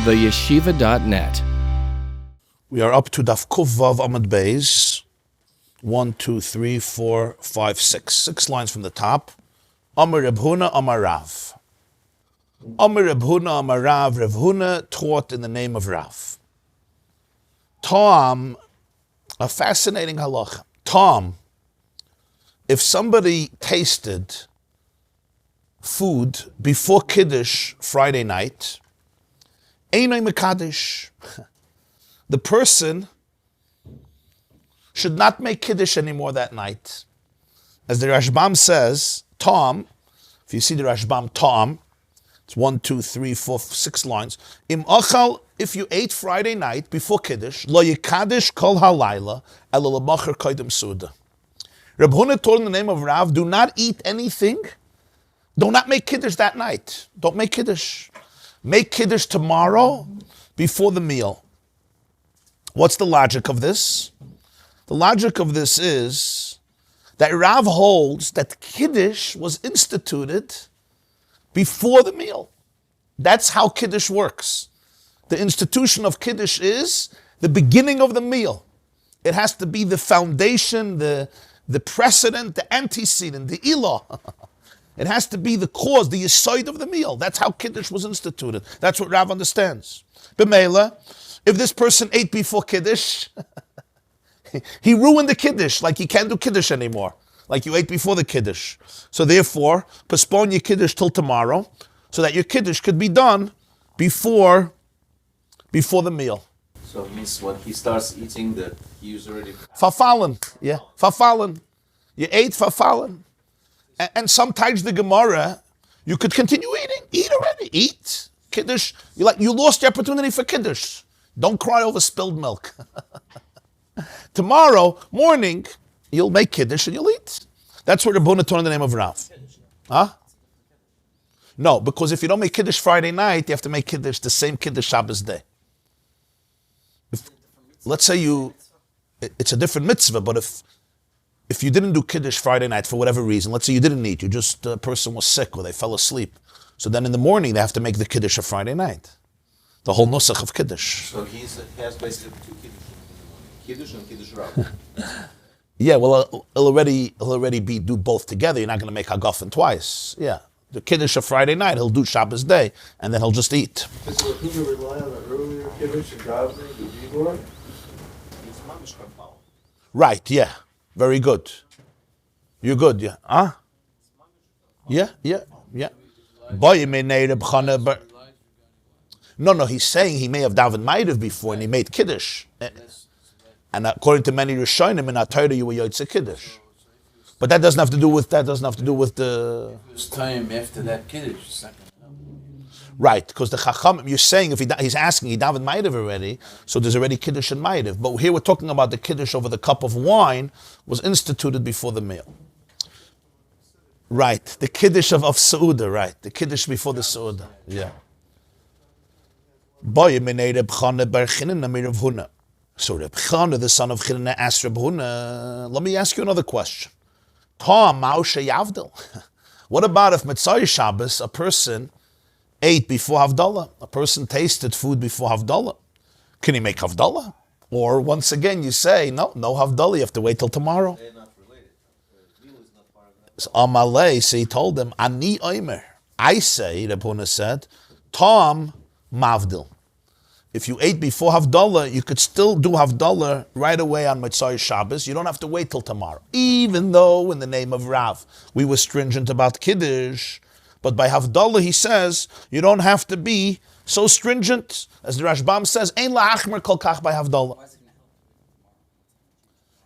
theyeshiva.net. We are up to Daf Kuf Vav Amud Beis. 1, 2, 3, 4, 5, 6. 6 lines from the top. Amar Reb Huna, Amar Rav. Amar Reb Huna, Amar Rav. Reb Huna taught in the name of Rav. Tom, a fascinating halacha. Tom, if somebody tasted food before Kiddush Friday night, Einay Mekadesh, the person should not make Kiddush anymore that night. As the Rashbam says, Tom, if you see the Rashbam, Tom, it's 1, 2, 3, 4, 6 lines. Im achal, if you ate Friday night before Kiddush, lo yikadesh kol halayla, ela l'macher koydem suda. Reb Huna told in the name of Rav, do not eat anything, do not make Kiddush that night. Don't make Kiddush. Make Kiddush tomorrow before the meal. What's the logic of this? The logic of this is that Rav holds that Kiddush was instituted before the meal. That's how Kiddush works. The institution of Kiddush is the beginning of the meal. It has to be the foundation, the precedent, the antecedent, the ilah. It has to be the cause, the yesod of the meal. That's how Kiddush was instituted. That's what Rav understands. B'meila, if this person ate before Kiddush, he ruined the Kiddush, like he can't do Kiddush anymore, like you ate before the Kiddush. So therefore, postpone your Kiddush till tomorrow, so that your Kiddush could be done before the meal. So it means when he starts eating, that he's already... Fafalen, yeah, fafalen. You ate fafalen. And sometimes the Gemara, you could continue eating. Eat already. Eat. Kiddush. You lost the opportunity for Kiddush. Don't cry over spilled milk. Tomorrow morning, you'll make Kiddush and you'll eat. That's what Rabbi taught in the name of Rav. Huh? No, because if you don't make Kiddush Friday night, you have to make Kiddush the same Kiddush Shabbos day. Let's say it's a different mitzvah, but if you didn't do Kiddush Friday night for whatever reason, let's say you didn't eat, a person was sick or they fell asleep. So then in the morning they have to make the Kiddush of Friday night. The whole nusach of Kiddush. So he has basically 2 Kiddush and Kiddush Rav. Yeah, well, he'll already do both together. You're not going to make Hagafen twice. Yeah. The Kiddush of Friday night, he'll do Shabbos day, and then he'll just eat. So can you rely on the earlier Kiddush and davening, the Vibor? Right, yeah. Very good. You're good, yeah. Huh? Yeah. No, he's saying he may have davened Ma'ariv before and he made Kiddush. And according to many Rishonim in our Torah, you were Yotze Kiddush. But that doesn't have to do with the... It's time after that Kiddush. Right, because the Chacham, you're saying, if he's asking, he davened Ma'ariv already, so there's already Kiddush and Ma'ariv. But here we're talking about the Kiddush over the cup of wine was instituted before the meal. Right, the Kiddush of Seudah, right. The Kiddush before the Seudah, yeah. So Reb Chana, the son of Chinna, asked Reb Huna, let me ask you another question. What about if Metzorah Shabbos, a person ate before Havdalah? A person tasted food before Havdalah. Can he make Havdalah? Or once again, you say, no Havdalah, you have to wait till tomorrow. They're not related. The meal is not part of that. So Amalei, so he told them, Ani Oimer. I say, Reb Huna said, Tom Mavdil. If you ate before Havdalah, you could still do Havdalah right away on Metzorah Shabbos. You don't have to wait till tomorrow. Even though, in the name of Rav, we were stringent about Kiddush, but by Havdalah, he says, you don't have to be so stringent. As the Rashbam says, Ein la'achmer kol kach by Havdalah.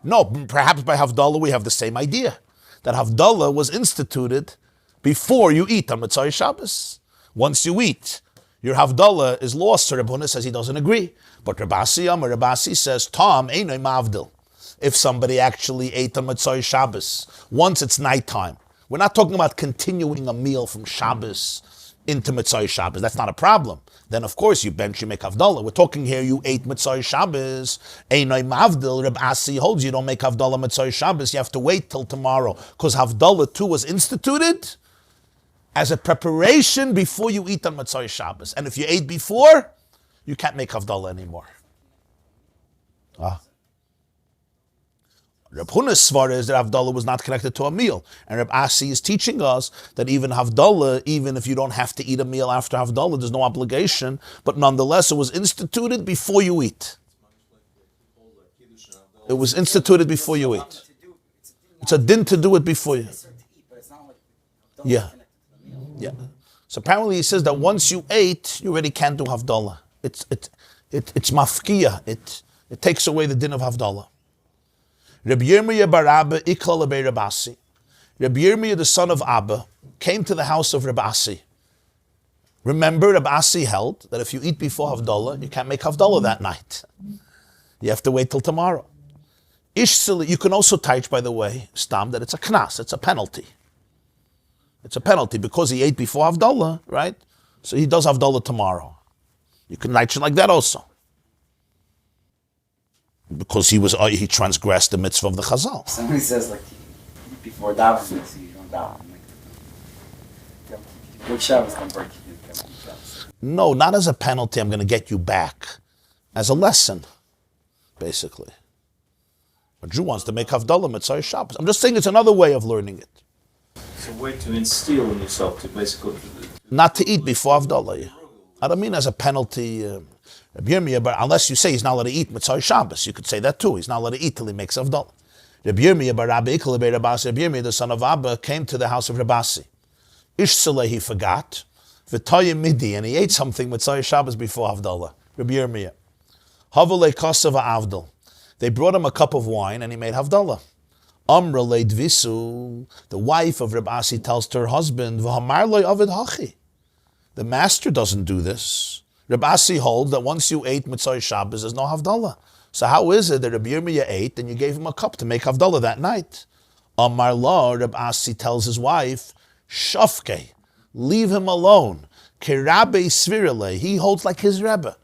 No, perhaps by Havdalah we have the same idea. That Havdalah was instituted before you eat on Metzorah Shabbos. Once you eat, your Havdalah is lost. So Rabbi Huna says he doesn't agree. But Rabasi says, Tom, Einay Mavdil. If somebody actually ate on Metzorah Shabbos, once it's nighttime. We're not talking about continuing a meal from Shabbos into Metzorah Shabbos. That's not a problem. Then, of course, you bench, you make Havdalah. We're talking here, you ate Metzorah Shabbos, Einay Mavdil. Reb Asi holds you don't make Havdalah Metzorah Shabbos. You have to wait till tomorrow. Because Havdalah too was instituted as a preparation before you eat on Metzorah Shabbos. And if you ate before, you can't make Havdalah anymore. Reb Huna's svar is that Havdalah was not connected to a meal. And Reb Asi is teaching us that even Havdalah, even if you don't have to eat a meal after Havdalah, there's no obligation, but nonetheless it was instituted before you eat. It was instituted before you eat. It's a din to do it before you. Yeah. Yeah. So apparently he says that once you ate, you already can't do Havdalah. It's mafkiya. It takes away the din of Havdalah. Rabbi Yirmiyah bar Abba ikla lebei Rabbi Asi. Rabbi Yirmiyah, the son of Abba, came to the house of Rabbi Asi. Remember, Rabbi Asi held that if you eat before Havdalah, you can't make Havdalah that night. You have to wait till tomorrow. Ishsili, you can also teach, by the way, Stam, that it's a knas, it's a penalty. It's a penalty because he ate before Havdalah, right? So he does Havdalah tomorrow. You can teach it like that also. Because he transgressed the mitzvah of the Chazal. Somebody says like before davening, so you don't daven. What Shabbos can break you? No, not as a penalty. I'm going to get you back, as a lesson, basically. A Jew wants to make Havdalah Metzorah Shabbos. I'm just saying it's another way of learning it. It's a way to instill in yourself to basically... Not to eat before Havdalah. Yeah. I don't mean as a penalty. But unless you say he's not allowed to eat Metzorah Shabbos, you could say that too. He's not allowed to eat till he makes Havdalah. Rabbi Yirmiyah bar Rabbi ikla lebei Rabbi Asi. Rabbi Yirmiyah, the son of Abba, came to the house of Rabbi Asi. Ishsaleh, he forgot. V'toyim midi, and he ate something Metzorah Shabbos before Havdalah. Rabbi Yirmiyah. Havalei kosav ha'avdal. They brought him a cup of wine and he made Havdalah. Amra leidvisu. The wife of Rabbi Asi tells to her husband, V'hamar loy avid hachi. The master doesn't do this. Rabbi Asi holds that once you ate Metzorah Shabbos, there's no Havdalah. So how is it that Rabbi Yirmiyah ate and you gave him a cup to make Havdalah that night? Amar lo, Rabbi Asi tells his wife, Shafke, leave him alone. Kerabe svirele, he holds like his Rebbe.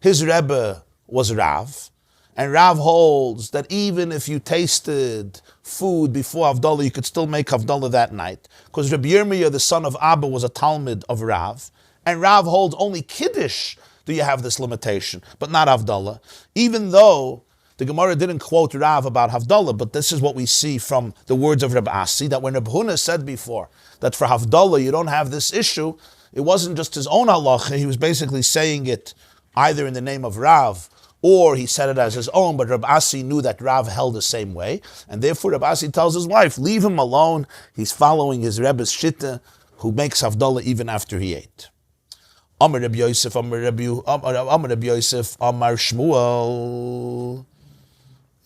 His Rebbe was Rav, and Rav holds that even if you tasted food before Havdalah, you could still make Havdalah that night. Because Rabbi Yirmiyah, the son of Abba, was a Talmud of Rav, and Rav holds only Kiddush do you have this limitation, but not Havdalah. Even though the Gemara didn't quote Rav about Havdalah, but this is what we see from the words of Rabbi Asi, that when Rabbi Huna said before that for Havdalah you don't have this issue, it wasn't just his own halacha, he was basically saying it either in the name of Rav, or he said it as his own, but Rabbi Asi knew that Rav held the same way, and therefore Rabbi Asi tells his wife, leave him alone, he's following his Rebbe's shitta, who makes Havdalah even after he ate. Amar Rabbi Yosef, Amar Yosef, Amar Shmuel.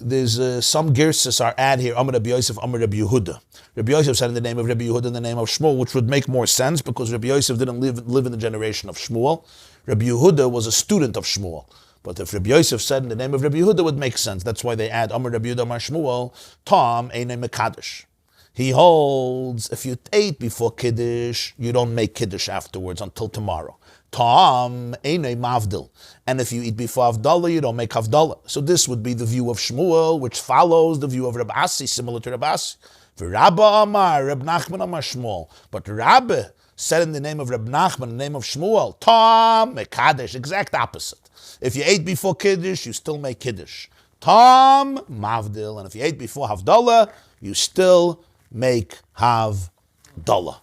There's some girses are add here. Amar Rabbi Yosef, Amar Rabbi Yehuda. Rabbi Yosef said in the name of Rabbi Yehuda, in the name of Shmuel, which would make more sense because Rabbi Yosef didn't live in the generation of Shmuel. Rabbi Yehuda was a student of Shmuel. But if Rabbi Yosef said in the name of Rabbi Yehuda, it would make sense. That's why they add Amar Rabbi Yehuda, Amar Shmuel, Tom Einay Mekadosh. He holds if you ate before Kiddush, you don't make Kiddush afterwards until tomorrow. Tom Einay Mavdil. And if you eat before Havdalah, you don't make Havdalah. So this would be the view of Shmuel, which follows the view of Rabbi Asi, similar to Rabbi Asi. Rabbi Amar, Reb Nachman Amar Shmuel. But Rabbi said in the name of Reb Nachman, in the name of Shmuel, Tom Mekadesh, exact opposite. If you ate before Kiddush, you still make Kiddush. Tom Mavdil. And if you ate before Havdalah, you still make Havdalah.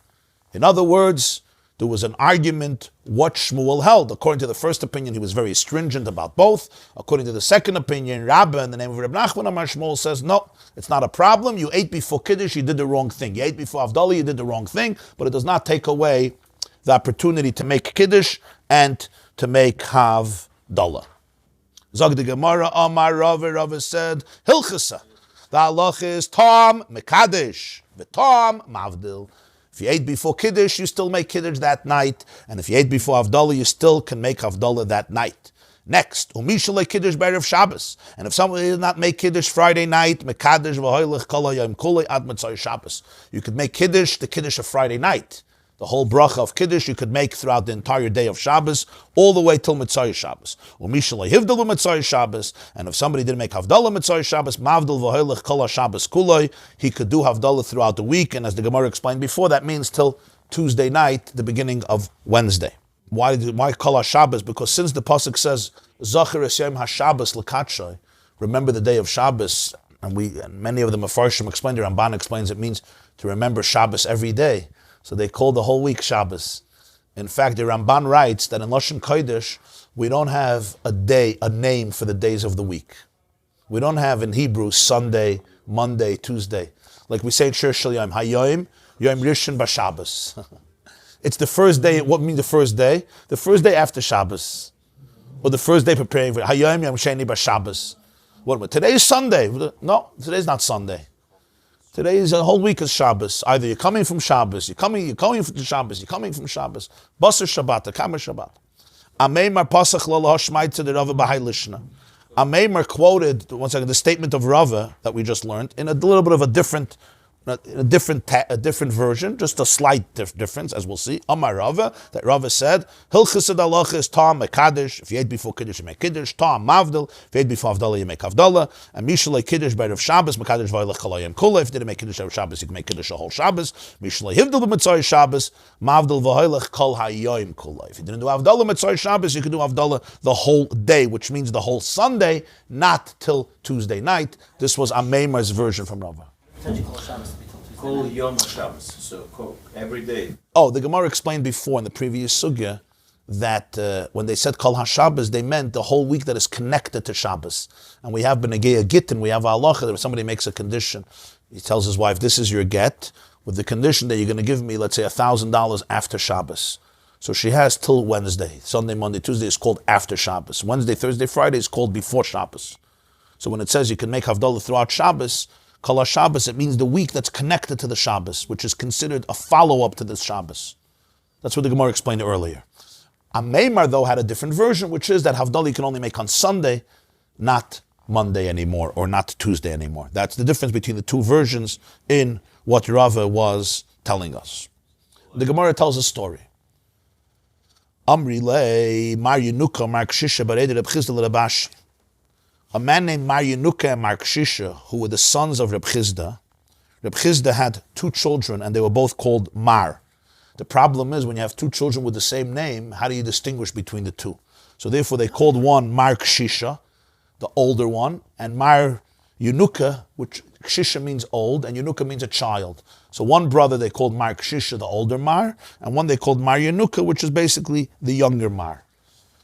In other words, there was an argument what Shmuel held. According to the first opinion, he was very stringent about both. According to the second opinion, Rabbi, in the name of Reb Nachman Amar Shmuel, says, no, it's not a problem. You ate before Kiddush, you did the wrong thing. You ate before Havdalah, you did the wrong thing, but it does not take away the opportunity to make Kiddush and to make Havdalah. Zog the Gemara, Amar Rava said, Hilchasa. The halach is Tom Mekadesh, V'Tom Mavdil. If you ate before Kiddush, you still make Kiddush that night. And if you ate before Havdalah, you still can make Havdalah that night. Next, Umishalei Kiddush Be'erev Shabbos. And if somebody did not make Kiddush Friday night, Mekadesh V'hoylech Kol HaYom Kulei Ad Metzorah Shabbos. You could make Kiddush, the Kiddush of Friday night. The whole bracha of Kiddush you could make throughout the entire day of Shabbos, all the way till Metzorah Shabbos. Umishalei Hivdal Metzorah Shabbos. And if somebody didn't make Havdalah Metzorah Shabbos, Mavdal V'hoylech Kol HaShabbos Kulei, he could do Havdalah throughout the week. And as the Gemara explained before, that means till Tuesday night, the beginning of Wednesday. Why Kol HaShabbos? Because since the pasuk says Zachar es Yom HaShabbos L'Katshay, remember the day of Shabbos, and many of the Mefarshim explain, the Ramban explains it means to remember Shabbos every day. So they call the whole week Shabbos. In fact, the Ramban writes that in Lashon Kodesh, we don't have a name for the days of the week. We don't have in Hebrew Sunday, Monday, Tuesday. Like we say in Shir Shel Yom, Hayoim, Yom Rishon B'Shabbos. It's the first day. What means the first day? The first day after Shabbos. Or the first day preparing for Hayoim Yom Sheni B'Shabbos. What? Today is Sunday. No, today's not Sunday. Today is a whole week of Shabbos. Either you're coming from Shabbos, you're coming from Shabbos, you're coming from Shabbos. Basar Shabbat, Kamer Shabbat. Ameimar Pasach Lo Hashmaitza the Rava B'Hai Lishna. Ameimar quoted, once again, the statement of Rava that we just learned in a little bit of a different version, just a slight difference, as we'll see. Amar Rava, that Rava said, Hilchas Halacha is Ta'am Mekadesh. If you ate before Kiddush, you make Kiddush. Ta'am Mavdil. If you ate before Havdalah, you make Havdalah. And Mishalei Kiddush by Rav Shabbos, Mekadesh V'Oilech Kalayim Kula. If you didn't make Kiddush Rav Shabbos, you can make Kiddush a whole Shabbos. Mishalei Hivdil B'Metzorah Shabbos, Mavdil V'Oilech Kol Hayoim Kula. If you didn't do Havdalah Metzorah Shabbos, you can do Havdalah the whole day, which means the whole Sunday, not till Tuesday night. This was Ameimar's version from Rava. Call Yom Shabbos, so call every day. Oh, the Gemara explained before in the previous sugya that when they said Kol HaShabbos, they meant the whole week that is connected to Shabbos. And we have B'Negei Gittin, we have Halacha, that if somebody makes a condition, he tells his wife, this is your get, with the condition that you're going to give me, let's say, $1,000 after Shabbos. So she has till Wednesday. Sunday, Monday, Tuesday is called after Shabbos. Wednesday, Thursday, Friday is called before Shabbos. So when it says you can make Havdalah throughout Shabbos, Kol HaShabbos, it means the week that's connected to the Shabbos, which is considered a follow-up to the Shabbos. That's what the Gemara explained earlier. Ameimar, though, had a different version, which is that Havdalah you can only make on Sunday, not Monday anymore, or not Tuesday anymore. That's the difference between the two versions in what Rava was telling us. The Gemara tells a story. Amri le Mar Yenuka Mar Kshisha Baredi Reb Chizda le Rabashi. A man named Mar Yenuka and Mar Kshisha, who were the sons of Reb Chizda. Reb Chizda had two children, and they were both called Mar. The problem is, when you have two children with the same name, how do you distinguish between the two? So therefore they called one Mar Kshisha, the older one, and Mar Yenuka, which Kshisha means old, and Yenuka means a child. So one brother they called Mar Kshisha, the older Mar, and one they called Mar Yenuka, which is basically the younger Mar.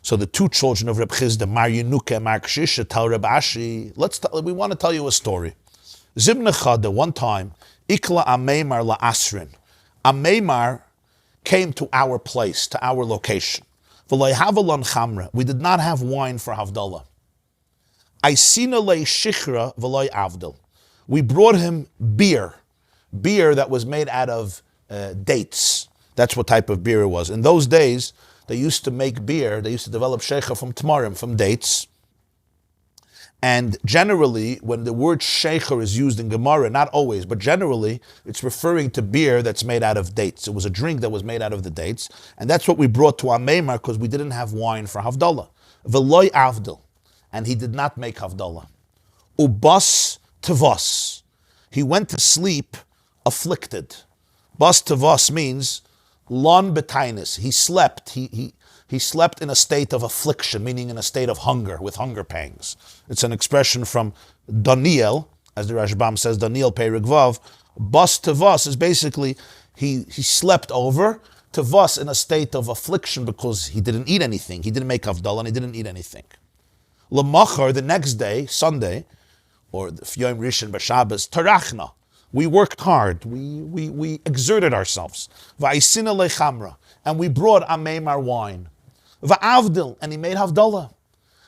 So the two children of Reb Chizda, Mar Yenuka and Mar Kshisha, tell Reb Ashi, we want to tell you a story. Zibna Chada, one time, Ikla Ameimar la Asrin. Ameimar came to our place, to our location. V'loi havalon chamra. We did not have wine for Havdalah. Aisina le shichra v'loi avdil. We brought him beer that was made out of dates. That's what type of beer it was. In those days, they used to make beer, they used to develop sheikha from tamarim, from dates. And generally, when the word sheikha is used in Gemara, not always, but generally, it's referring to beer that's made out of dates. It was a drink that was made out of the dates. And that's what we brought to Ameimar because we didn't have wine for Havdalah. V'loi avdil. And he did not make Havdalah. Ubas tevos. He went to sleep afflicted. Bas tevos means lon betainis. He slept. He slept in a state of affliction, meaning in a state of hunger, with hunger pangs. It's an expression from Daniel, as the Rashbam says, Daniel Perik Vav. Bas tevos is basically he slept over. Tevos in a state of affliction because he didn't eat anything. He didn't make Havdalah and he didn't eat anything. L'machar, the next day, Sunday, or the Yom Rishon B'Shabbos, Tarachna. We worked hard. We exerted ourselves. Va'isina lechamra, and we brought Ameimar wine. Va'avdil, and he made Havdalah.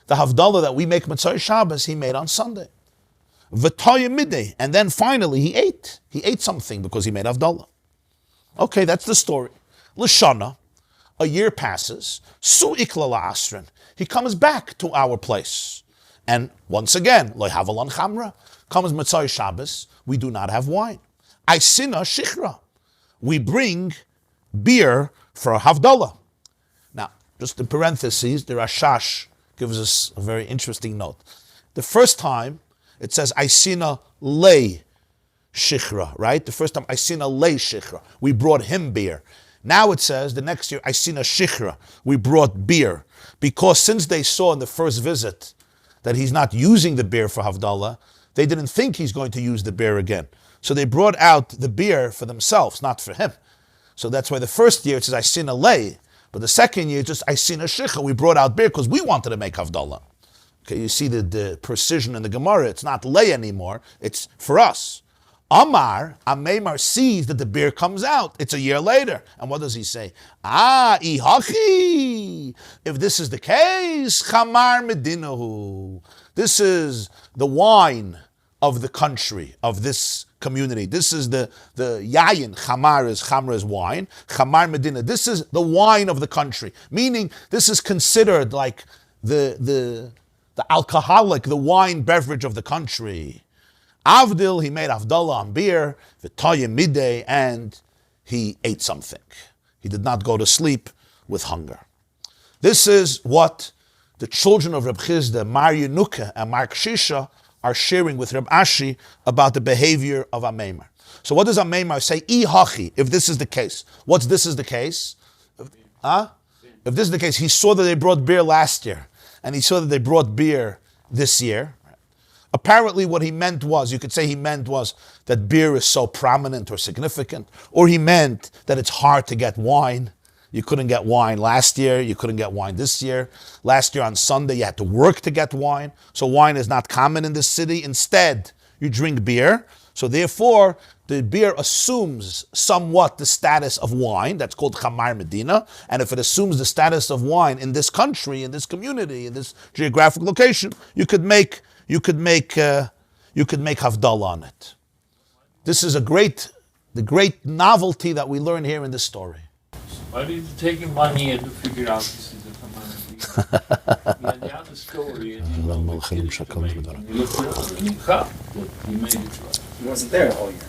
The Havdalah that we make Metzorah Shabbos, he made on Sunday. V'toya midday, and then finally he ate. He ate something because he made Havdalah. Okay, that's the story. L'shana, a year passes. Su'ikla la'asrin, he comes back to our place. And once again, lo havalon chamra, comes Metzorah Shabbos, we do not have wine. Aisina shichra, we bring beer for Havdalah. Now, just in parentheses, the Rashash gives us a very interesting note. The first time, it says Aisina le shichra, right? The first time, Aisina le shichra, we brought him beer. Now it says, the next year, I seen a shichra. We brought beer. Because since they saw in the first visit that he's not using the beer for Havdalah, they didn't think he's going to use the beer again. So they brought out the beer for themselves, not for him. So that's why the first year it says, I seen a lay. But the second year, just I seen a shichra. We brought out beer because we wanted to make Havdalah. Okay, you see the precision in the Gemara. It's not lay anymore. It's for us. Amemar sees that the beer comes out. It's a year later. And what does he say? Ihachi. If this is the case, chamar medinahu. This is the wine of the country, of this community. This is the yayin. Chamar is wine. Chamar medina. This is the wine of the country. Meaning, this is considered like the alcoholic, the wine beverage of the country. Avdil, he made Havdalah on beer, v'toyim midday, and he ate something. He did not go to sleep with hunger. This is what the children of Reb Chizda, Mar Yenuka and Mar Kshisha, are sharing with Reb Ashi about the behavior of Amemar. So what does Amemar say? Ihachi, if this is the case. What's this is the case? If this is the case, he saw that they brought beer last year, and he saw that they brought beer this year. Apparently what he meant was, you could say he meant was that beer is so prominent or significant, or he meant that it's hard to get wine. You couldn't get wine last year, you couldn't get wine this year. Last year on Sunday you had to work to get wine, so wine is not common in this city. Instead, you drink beer, so therefore the beer assumes somewhat the status of wine. That's called Chamar Medina, and if it assumes the status of wine in this country, in this community, in this geographic location, you could make Havdalah on it. This is the great novelty that we learn here in this story. Why did it take him 1 year to figure out this is the command? He had the other story and he looked it up and he got that he made it right. He wasn't there the whole year.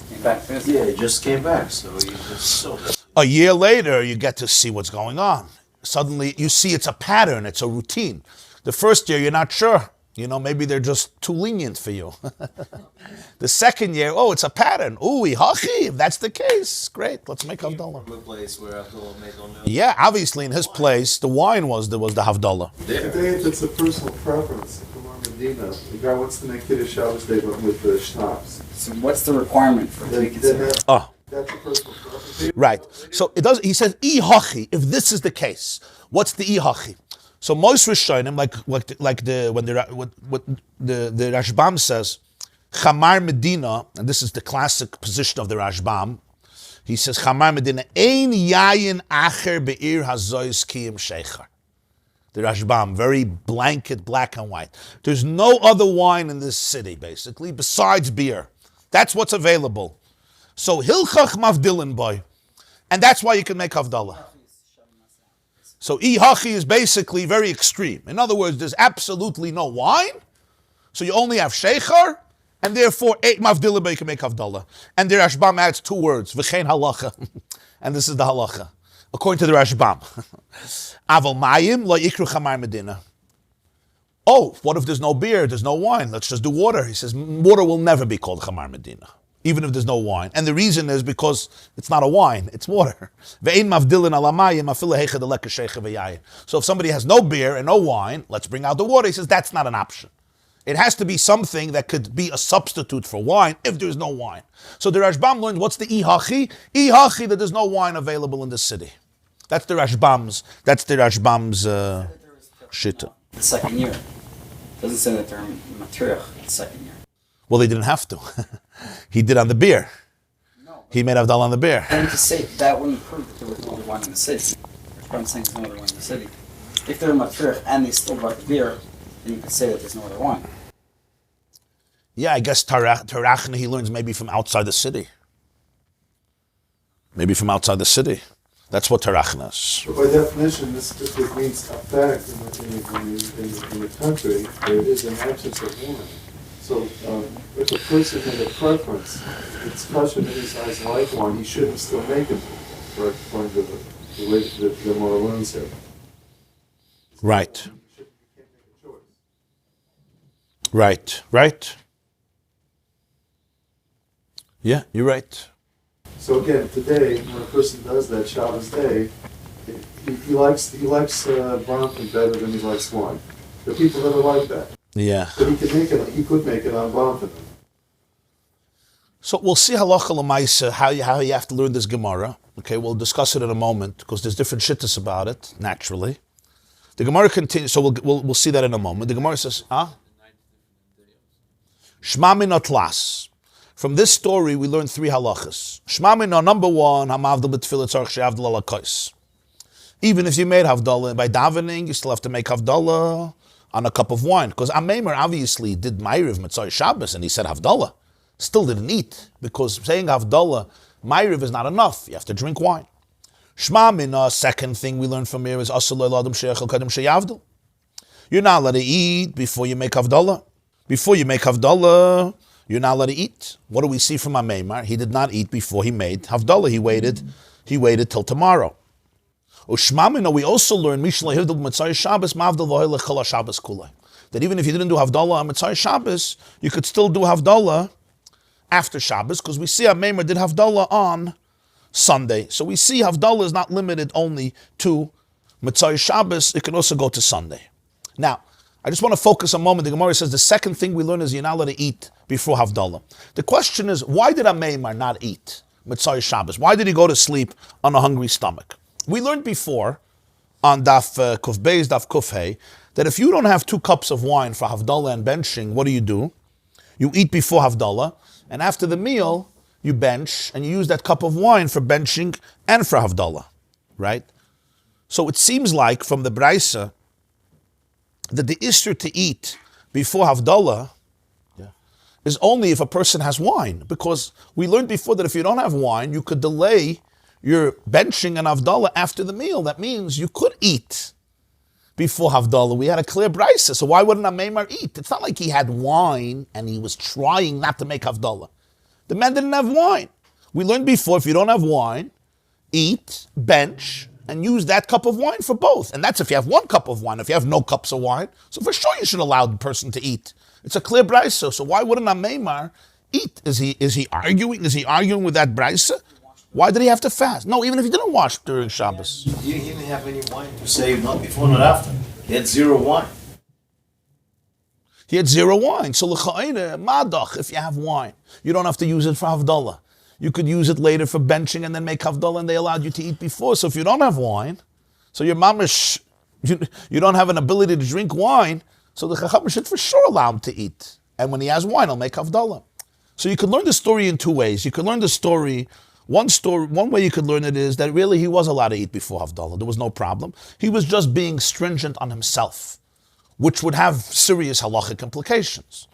Came back first. Yeah, he just came back, so he just saw that. A year later, you get to see what's going on. Suddenly, you see it's a pattern, it's a routine. The first year, you're not sure. Maybe they're just too lenient for you. The second year, it's a pattern. Ihachi, if that's the case, great, let's make Havdalah. The place where Havdalah made on the Yeah, obviously in his place, the wine was the Havdalah. I think if it's a personal preference, Chamar Medina, the guy wants to make Kiddush Shabbos Day but with the schnapps. So what's the requirement for it to be considered? That's a personal preference. Right. So it does. He says Ihachi. If this is the case, what's the Ihachi? So most Rishonim, like the Rashbam says, Chamar Medina, and this is the classic position of the Rashbam. He says Chamar Medina ein yayin acher beir hazois kiyim shecher. The Rashbam, very blanket, black and white. There's no other wine in this city, basically, besides beer. That's what's available. So hilchach mavdilin boy, and that's why you can make Havdalah. So Ihachi is basically very extreme. In other words, there's absolutely no wine, so you only have shecher, and therefore 8 mavdilim you can make Havdalah. And the Rashbam adds 2 words, v'chein halacha, and this is the halacha, according to the Rashbam. Aval mayim lo yikru chamar medina. What if there's no beer, there's no wine? Let's just do water. He says water will never be called chamar medina, even if there's no wine. And the reason is because it's not a wine, it's water. So if somebody has no beer and no wine, let's bring out the water. He says that's not an option. It has to be something that could be a substitute for wine if there's no wine. So the Rashbam learned, what's the Ihachi? Ihachi, that there's no wine available in the city. That's the Rashbam's shita. The second year. Doesn't say that they're Metzorah the second year. Well, they didn't have to. He did on the beer. No. He made Havdalah on the beer. And to say that wouldn't prove that there was no other wine in the city. I'm saying there's no other wine in the city. If they're Metzorah and they still brought the beer, then you could say that there's no other wine. Yeah, I guess Tarachna he learns maybe from outside the city. Maybe from outside the city. That's what Tarachna is. But by definition, this means a fact in the country, there is an absence of wine. So if a person had a preference, it's kosher that his eyes like wine, he shouldn't still make it, according to the way that the Gemara learns here. Right. He can't make a choice. Right. Yeah, you're right. So again, today, when a person does that Shabbos day, he likes Bronfen better than he likes wine. There are people that are like that. Yeah. But he could make it on Bronfen. So we'll see halacha l'maisa how you have to learn this Gemara. Okay, we'll discuss it in a moment because there's different shittas about it. Naturally, the Gemara continues. So we'll see that in a moment. The Gemara says, Shma min atlas. From this story, we learn three halachas. Shma min, number one, hamavdal b'tfilah tzarich she'avdal ala kos. Even if you made havdalah by davening, you still have to make havdalah on a cup of wine. Because Ameimer obviously did Ma'ariv Metzorah Shabbos and he said havdalah. Still didn't eat, because saying havdalah, Ma'ariv is not enough. You have to drink wine. Shma min, second thing we learn from here is asur l'adam she'echel kadem she'yavdal. You're not allowed to eat before you make havdalah. Before you make havdalah, you're not allowed to eat. What do we see from Ameimar? He did not eat before he made havdalah. He waited till tomorrow. Ushmamina, we also learn that even if you didn't do havdalah on Metzorah Shabbos, you could still do havdalah after Shabbos, because we see Ameimar did havdalah on Sunday. So we see havdalah is not limited only to Metzorah Shabbos, it can also go to Sunday. Now, I just want to focus a moment. The Gemara says the second thing we learn is you're not allowed to eat before havdalah. The question is, why did Ameimar not eat Metzorah Shabbos? Why did he go to sleep on a hungry stomach? We learned before on Daf Kuf Beis, Daf Kuf Hey, that if you don't have 2 cups of wine for havdalah and benching, what do? You eat before havdalah, and after the meal, you bench, and you use that cup of wine for benching and for havdalah, right? So it seems like from the Braisa that the issur to eat before havdalah is only if a person has wine, because we learned before that if you don't have wine, you could delay your benching and havdalah after the meal. That means you could eat before havdalah. We had a clear brisa, so why wouldn't Ameimar eat? It's not like he had wine and he was trying not to make havdalah. The man didn't have wine. We learned before, if you don't have wine, eat, bench, and use that cup of wine for both. And that's if you have 1 cup of wine. If you have no cups of wine, so for sure you should allow the person to eat. It's a clear brisa, so why wouldn't Ameimar eat? Is he arguing? Is he arguing with that brisa? Why did he have to fast? No, even if he didn't wash during Shabbos. He didn't have any wine to save, not before, not after. He had 0 wine. He had 0 wine. So l'cha'ire, madach, if you have wine, you don't have to use it for havdalah. You could use it later for benching and then make havdalah, and they allowed you to eat before. So if you don't have wine, so your mamish, you don't have an ability to drink wine, so the chacham should for sure allow him to eat. And when he has wine, he'll make havdalah. So you could learn the story in 2 ways. You could learn the story. One way you could learn it is that really he was allowed to eat before havdalah. There was no problem. He was just being stringent on himself, which would have serious halachic implications.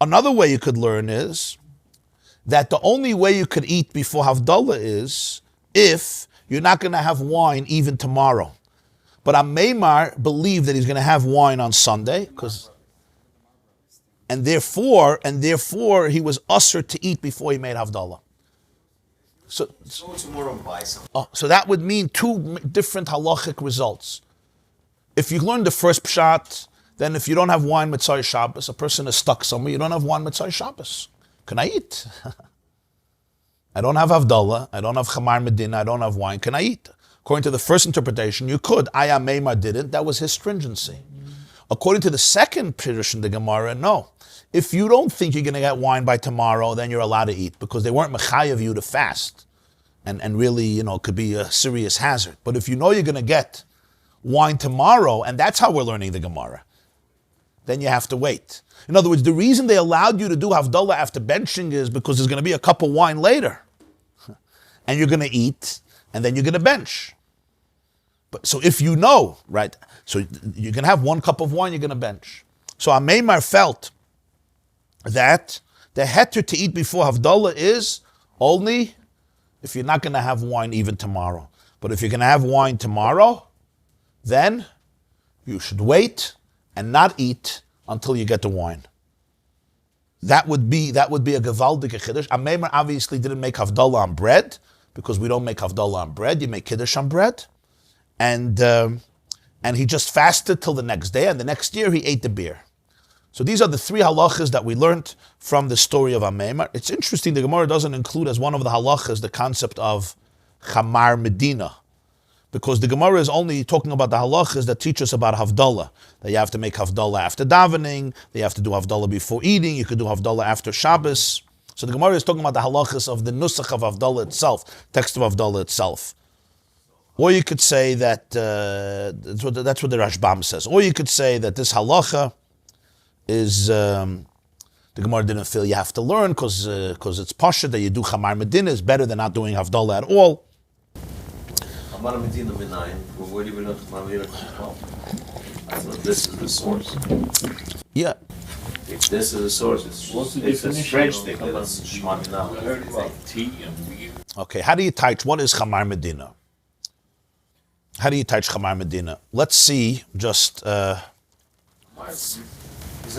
Another way you could learn is that the only way you could eat before havdalah is if you're not going to have wine even tomorrow. But Ameimar believed that he's going to have wine on Sunday, and therefore he was usher to eat before he made havdalah. So tomorrow and buy some. So that would mean 2 different halachic results. If you learn the first pshat, then if you don't have wine Metzorah Shabbos, a person is stuck somewhere, you don't have wine Metzorah Shabbos. Can I eat? I don't have havdalah, I don't have chamar medina, I don't have wine. Can I eat? According to the first interpretation, you could. Ameimar didn't. That was his stringency. According to the second pirush in the Gemara, no. If you don't think you're going to get wine by tomorrow, then you're allowed to eat, because they weren't mechayev you to fast. And really, it could be a serious hazard. But if you know you're going to get wine tomorrow, and that's how we're learning the Gemara, then you have to wait. In other words, the reason they allowed you to do havdalah after benching is because there's going to be a cup of wine later. And you're going to eat, and then you're going to bench. But so if you know, right, so you're going to have 1 cup of wine, you're going to bench. So Ameimar felt that the heter to eat before havdalah is only if you're not going to have wine even tomorrow. But if you're going to have wine tomorrow, then you should wait and not eat until you get the wine. That would be a gevaldik chiddush. Ameimar obviously didn't make havdalah on bread, because we don't make havdalah on bread. You make kiddush on bread, and he just fasted till the next day, and the next year he ate the beer. So these are the three halachas that we learned from the story of Ameimar. It's interesting, the Gemara doesn't include as one of the halachas the concept of Chamar Medina, because the Gemara is only talking about the halachas that teach us about Havdalah, that you have to make Havdalah after davening, that you have to do Havdalah before eating, you could do Havdalah after Shabbos. So the Gemara is talking about the halachas of the nusach of Havdalah itself, text of Havdalah itself. Or you could say that, that's what the Rashbam says, or you could say that this halacha is, the Gemara didn't feel you have to learn because it's pasha that you do Chamar Medina is better than not doing Havdalah at all. Chamar Medina Minayin, where do we know Chamar Medina comes from? I thought this is the source. Yeah. If this is the source, What's the it's a definition strange of thing that Chamar it's Medina? Shema I Mina. heard about tea and beer. Okay, how do you teach? What is Chamar Medina? How do you teach Chamar Medina? Let's see, just... Isn't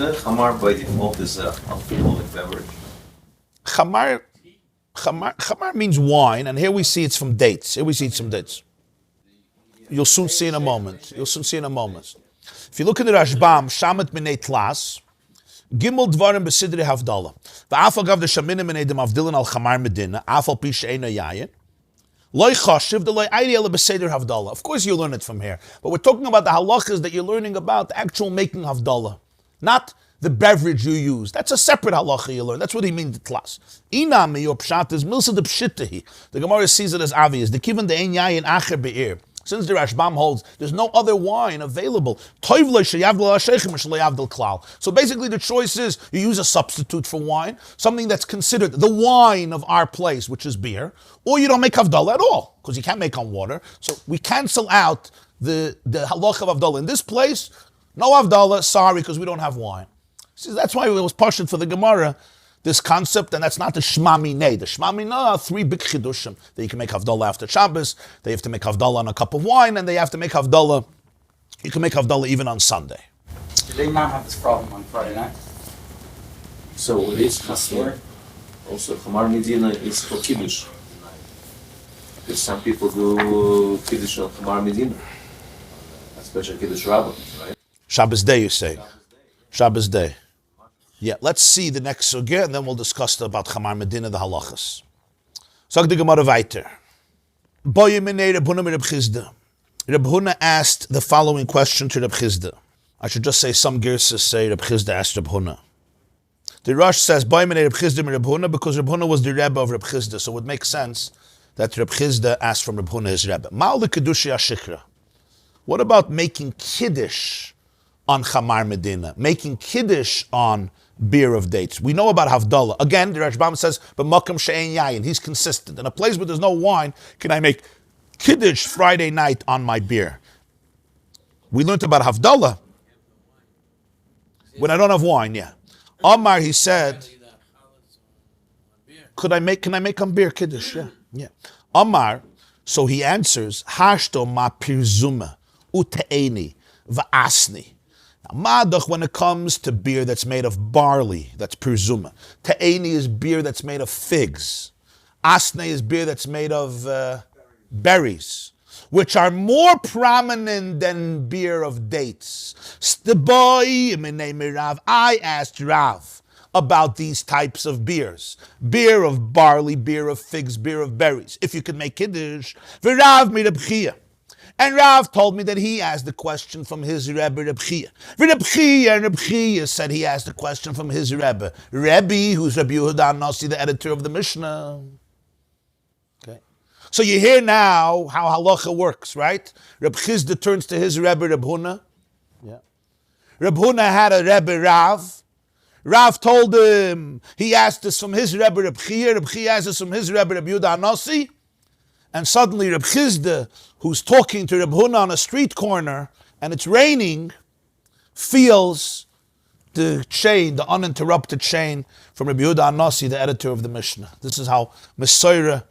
it Chamar by default is an alcoholic beverage? Chamar means wine, and here we see it's from dates. You'll soon see in a moment. If you look at the Rashbam, Shamet Minei Tlas, Gimel Dvarim B'Sidri Havdalah. V'afal gav the Shaminim Minei Dem Avdilin al Chamar Medina, afal pi she'eino yayin. Loi chashiv the loi aidi ele b'Seder Havdalah. Of course you learn it from here, but we're talking about the halachas that you're learning about, the actual making Havdalah, not the beverage you use. That's a separate halacha you learn. That's what he means, the tlas. Inami, your pshat is milsa de pshitahi. The Gemara sees it as obvious. The kivan de ein yayin acher be'ir. Since the Rashbam holds, there's no other wine available. So basically the choice is you use a substitute for wine, something that's considered the wine of our place, which is beer, or you don't make Havdalah at all, because you can't make on water. So we cancel out the halacha of Havdalah. In this place, no Havdalah, sorry, because we don't have wine. See, that's why it was Parshas for the Gemara, this concept, and that's not the Shema Minei. The Shema Minei are three big chidushim. That you can make Havdalah after Shabbos, they have to make Havdalah on a cup of wine, and they have to make Havdalah, you can make Havdalah even on Sunday. Do they not have this problem on Friday night? So it is Masur? also Chamar Medina is for Kiddush. Because some people do Kiddush on Chamar Medina, especially Kiddush Rabbah, right? Shabbos day, you say. Shabbos day. Yeah, let's see the next sugya, and then we'll discuss about Chamar Medina, the halachas. Sag the Gemara weiter. Boye minei Reb Huna mi Reb Chizda. Reb Huna asked the following question to Reb Chizda. I should just say some girsas say Reb Chizda asked Reb Huna. The Rosh says Boye minei Reb Chizda mi Reb Huna because Reb Huna was the Rebbe of Reb Chizda, so it would make sense that Reb Chizda asked from Reb Huna his Rebbe. Ma'al the Kedushi Ashikra. What about making Kiddush on Chamar Medina? Making Kiddush on beer of dates. We know about Havdalah. Again, the Rashbam says, but Makam She'ein Yayin. He's consistent. In a place where there's no wine, can I make Kiddush Friday night on my beer? We learned about Havdalah when I don't have wine, yeah. Omar, he said, can I make on beer Kiddush? Yeah. Omar, so he answers, Hashto ma pirzuma ute'eni va'asni. Madach, when it comes to beer that's made of barley, that's pirzuma. Ta'eni is beer that's made of figs. Asne is beer that's made of berries, which are more prominent than beer of dates. I asked Rav about these types of beers. Beer of barley, beer of figs, beer of berries. If you could make Kiddush, v'Rav mi Reb Chia. And Rav told me that he asked the question from his Rebbe, Reb Chia. Reb Chia said he asked the question from his Rebbe. Rebbe, who's Rabbi Yehuda Nasi, the editor of the Mishnah. Okay. So you hear now how halacha works, right? Reb Chizda turns to his Rebbe, Reb Huna. Yeah. Reb Huna had a Rebbe, Rav. Rav told him, he asked this from his Rebbe, Reb Chia. Reb Chia asked this from his Rebbe, Rabbi Yehuda Nasi. And suddenly Reb Chizda, who's talking to Reb Huna on a street corner, and it's raining, feels the chain, the uninterrupted chain from Rabbi Yehuda Nasi, the editor of the Mishnah. This is how Metzorah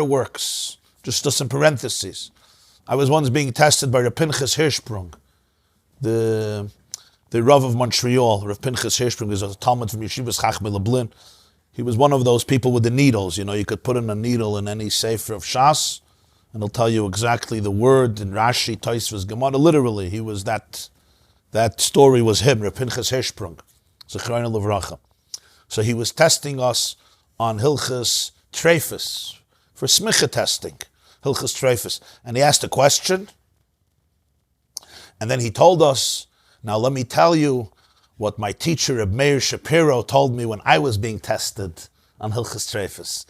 works. Just in parentheses. I was once being tested by Rav Pinchas Hirschsprung, the Rav of Montreal. Rav Pinchas Hirschsprung is a Talmud from Yeshivas Chachmei Lublin. He was one of those people with the needles. You know, you could put in a needle in any sefer of Shas, and he'll tell you exactly the word in Rashi, Tosfos, Gemara. Literally, he was that That story was him, Reb Pinchas Hirschsprung, Zechrono Livracha. So he was testing us on Hilchas Treifus, for smicha testing, Hilchas Treifus. And he asked a question, and then he told us, now let me tell you what my teacher, Reb Meir Shapiro, told me when I was being tested on Hilchas Treifus.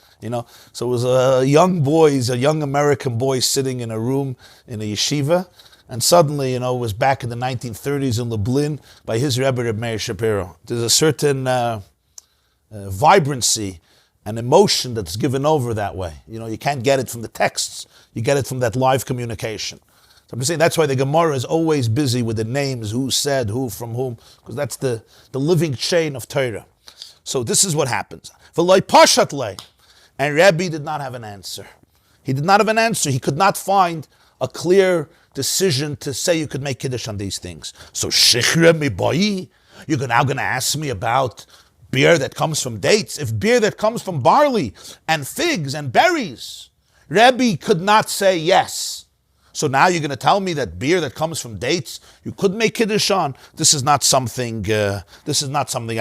So it was a young American boy sitting in a room in a yeshiva, and suddenly, it was back in the 1930s in Lublin by his Rebbe, Reb Meir Shapiro. There's a certain vibrancy and emotion that's given over that way. You can't get it from the texts. You get it from that live communication. So I'm just saying that's why the Gemara is always busy with the names, who said, who from whom, because that's the living chain of Torah. So this is what happens. V'loi pashat lei. And Rabbi did not have an answer. He did not have an answer. He could not find a clear decision to say you could make Kiddush on these things. So Shechre mibai, you're now going to ask me about beer that comes from dates. If beer that comes from barley and figs and berries, Rabbi could not say yes. So now you're going to tell me that beer that comes from dates you could make Kiddush on? This is not something I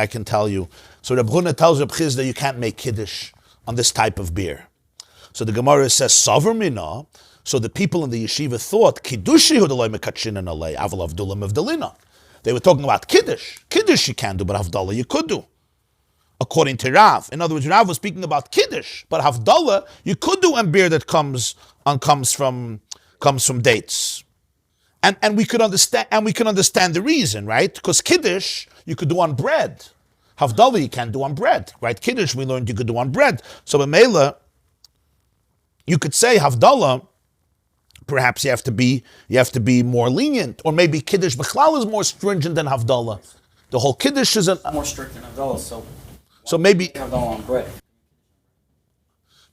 can tell you. So Reb Huna tells Reb Chizda you can't make Kiddush on this type of beer. So the Gemara says, Savar mina. So the people in the yeshiva thought, Kiddushi hudaloi mekachinan alei, aval avdulam avdalina. They were talking about Kiddush. Kiddush you can't do, but Havdalah you could do. According to Rav. In other words, Rav was speaking about Kiddush, but Havdalah you could do on beer that comes from dates. And we could understand the reason, right? Because Kiddush you could do on bread. Havdalah you can't do on bread, right? Kiddush we learned you could do on bread. So B'meila, you could say Havdalah, perhaps you have to be more lenient, or maybe Kiddush B'chlal is more stringent than Havdalah. The whole Kiddush is more strict than Havdalah, so maybe Havdalah on bread.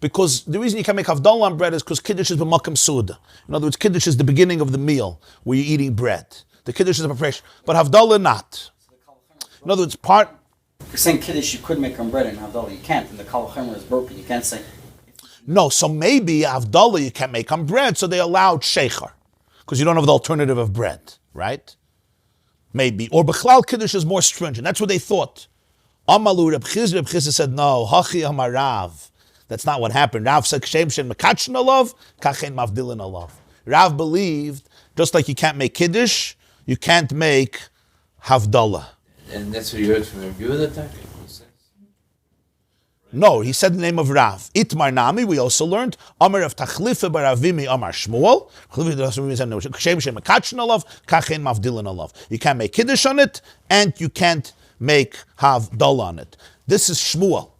Because the reason you can make Havdalah on bread is because Kiddush is b'makam suda. In other words, Kiddush is the beginning of the meal where you're eating bread. The Kiddush is a preparation, but Havdalah not. In other words, You're saying Kiddush you could make on bread, and Havdalah you can't, and the Kal Chomer is broken. You can't say. No, so maybe Havdalah you can't make on bread, so they allowed Sheikhar, because you don't have the alternative of bread, right? Maybe. Or B'chlal Kiddush is more stringent. That's what they thought. Amalu Reb Chizda said, no, Hachi Amar Rav. That's not what happened. Rav said, Kshem Shen Mekachin Alav, Kachen Mavdilin Alav. Rav believed, just like you can't make Kiddush, you can't make Havdalah. And that's what you heard from Rabbi that time? No, he said the name of Rav. Itmar Nami, we also learned, Amar of Tachlifa Baravimi Amar Shmuel. You can't make Kiddush on it, and you can't make Havdalah on it. This is Shmuel.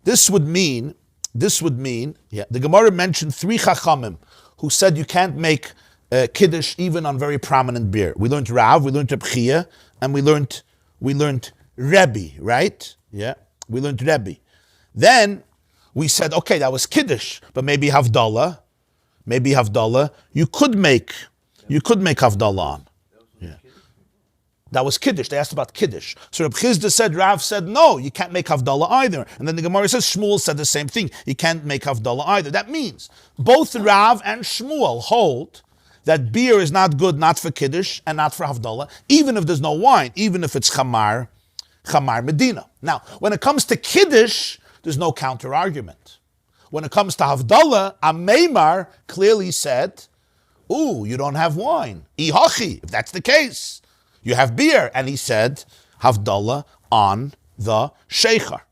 This would mean, the Gemara mentioned 3 Chachamim who said you can't make Kiddush even on very prominent beer. We learned Rav, we learned Reb Chia, and we learned Rebbe, right? Yeah, we learned Rebbe. Then we said, okay, that was Kiddush, but maybe Havdalah, you could make Havdalah on. Yeah. That was Kiddush. They asked about Kiddush. So Reb Chizda said, Rav said, no, you can't make Havdalah either. And then the Gemara says, Shmuel said the same thing. You can't make Havdalah either. That means both Rav and Shmuel hold that beer is not good, not for Kiddush and not for Havdalah, even if there's no wine, even if it's Chamar Medina. Now, when it comes to Kiddush, there's no counter-argument. When it comes to Havdalah, Ameimar clearly said, ooh, you don't have wine. Ihachi, if that's the case. You have beer. And he said, Havdalah on the Sheikhar.